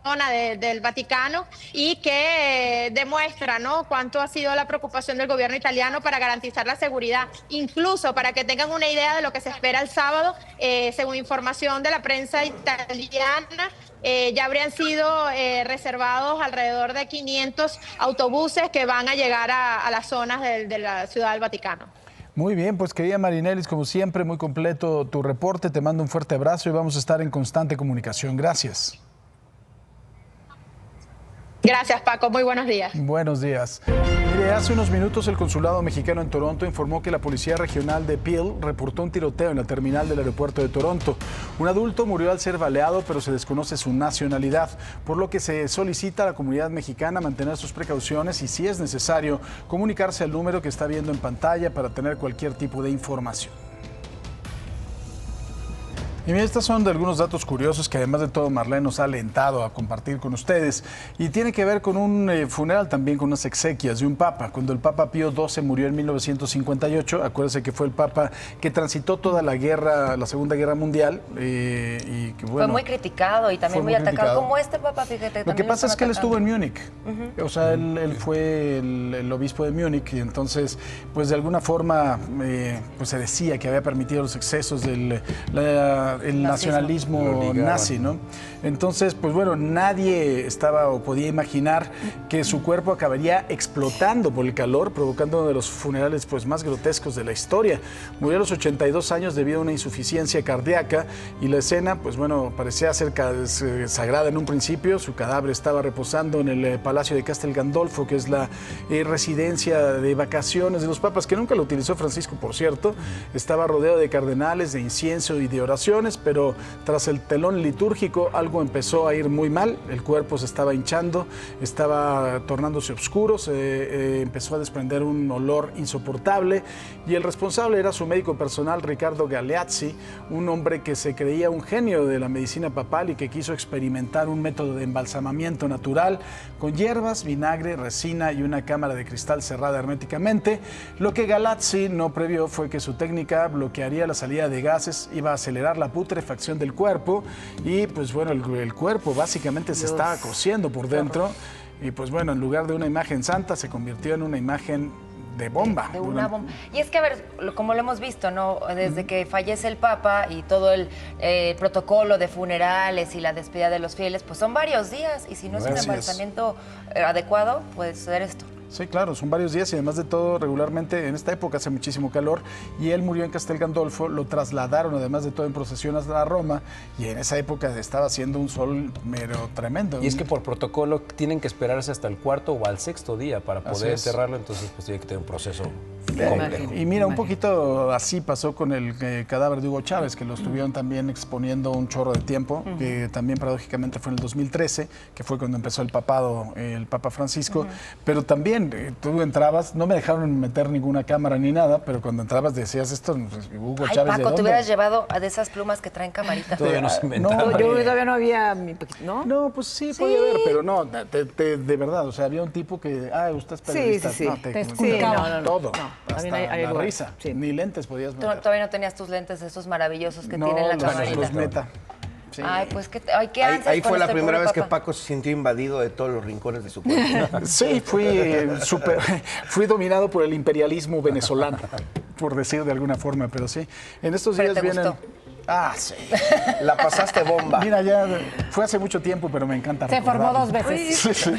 zona del Vaticano, y que demuestra, ¿no?, cuánto ha sido la preocupación del gobierno italiano para garantizar la seguridad. Incluso, para que tengan una idea de lo que se espera el sábado, según información de la prensa italiana, ya habrían sido reservados alrededor de 500 autobuses que van a llegar a las zonas de la Ciudad del Vaticano.
Muy bien, pues querida Marinelis, como siempre, muy completo tu reporte. Te mando un fuerte abrazo y vamos a estar en constante comunicación. Gracias.
Gracias, Paco. Muy buenos días.
Buenos días. Oye, hace unos minutos el consulado mexicano en Toronto informó que la policía regional de Peel reportó un tiroteo en la terminal del aeropuerto de Toronto. Un adulto murió al ser baleado, pero se desconoce su nacionalidad, por lo que se solicita a la comunidad mexicana mantener sus precauciones y, si es necesario, comunicarse al número que está viendo en pantalla para tener cualquier tipo de información. Y bien, estos son de algunos datos curiosos que además de todo Marlene nos ha alentado a compartir con ustedes, y tiene que ver con un funeral también, con unas exequias de un papa. Cuando el Papa Pío XII murió en 1958, acuérdense que fue el papa que transitó toda la guerra, la Segunda Guerra Mundial, y que bueno,
fue muy criticado y también muy atacado, como este papa, fíjate.
Lo que pasa es que él estuvo en Múnich, o sea, él fue el obispo de Múnich, y entonces, pues de alguna forma, pues se decía que había permitido los excesos del el nacionalismo nazi, ¿no? Entonces, pues bueno, nadie estaba o podía imaginar que su cuerpo acabaría explotando por el calor, provocando uno de los funerales pues más grotescos de la historia. Murió a los 82 años debido a una insuficiencia cardíaca, y la escena, pues bueno, parecía ser sagrada en un principio. Su cadáver estaba reposando en el Palacio de Castel Gandolfo, que es la residencia de vacaciones de los papas, que nunca lo utilizó Francisco, por cierto. Estaba rodeado de cardenales, de incienso y de oraciones, pero tras el telón litúrgico algo empezó a ir muy mal. El cuerpo se estaba hinchando, estaba tornándose oscuro, empezó a desprender un olor insoportable, y el responsable era su médico personal, Riccardo Galeazzi, un hombre que se creía un genio de la medicina papal y que quiso experimentar un método de embalsamamiento natural con hierbas, vinagre, resina y una cámara de cristal cerrada herméticamente. Lo que Galeazzi no previó fue que su técnica bloquearía la salida de gases, iba a acelerar la putrefacción del cuerpo, y pues bueno, el cuerpo básicamente se estaba cociendo por dentro, y pues bueno, en lugar de una imagen santa se convirtió en una imagen de bomba.
De una bomba. Y es que, a ver, como lo hemos visto, ¿no? Desde que fallece el Papa y todo el protocolo de funerales y la despedida de los fieles, pues son varios días, y si no es un embalsamiento adecuado, puede suceder esto.
Sí, claro, son varios días, y además de todo, regularmente en esta época hace muchísimo calor, y él murió en Castel Gandolfo. Lo trasladaron, además de todo, en procesión a Roma, y en esa época estaba haciendo un sol mero tremendo.
Y es que por protocolo tienen que esperarse hasta el cuarto o al sexto día para poder enterrarlo, entonces pues tiene que tener un proceso complejo.
Y mira, un poquito así pasó con el cadáver de Hugo Chávez, que lo estuvieron también exponiendo un chorro de tiempo, que también paradójicamente fue en el 2013, que fue cuando empezó el papado, el Papa Francisco, pero también tú entrabas, no me dejaron meter ninguna cámara ni nada, pero cuando entrabas decías esto, pues, Hugo Chávez,
Paco, te hubieras llevado de esas plumas que traen camarita.
Todavía no se inventaron.
No, yo todavía no había, ¿no?
No, pues sí, podía haber, pero no, de verdad, o sea, había un tipo que, usted es periodista.
Sí.
No, te todo, hasta
hay
la risa, ni lentes podías meter.
Todavía no tenías tus lentes esos maravillosos que tienen la camarita.
Los Meta.
Sí. Ay, pues qué ansias.
Ahí fue la primera vez que Paco se sintió invadido de todos los rincones de su cuerpo.
Sí, fui dominado por el imperialismo venezolano, por decir de alguna forma, pero sí. En estos días vienen...
Gustó.
Sí.
La pasaste bomba.
Mira, ya fue hace mucho tiempo, pero me encanta.
Se formó 2 veces.
Sí.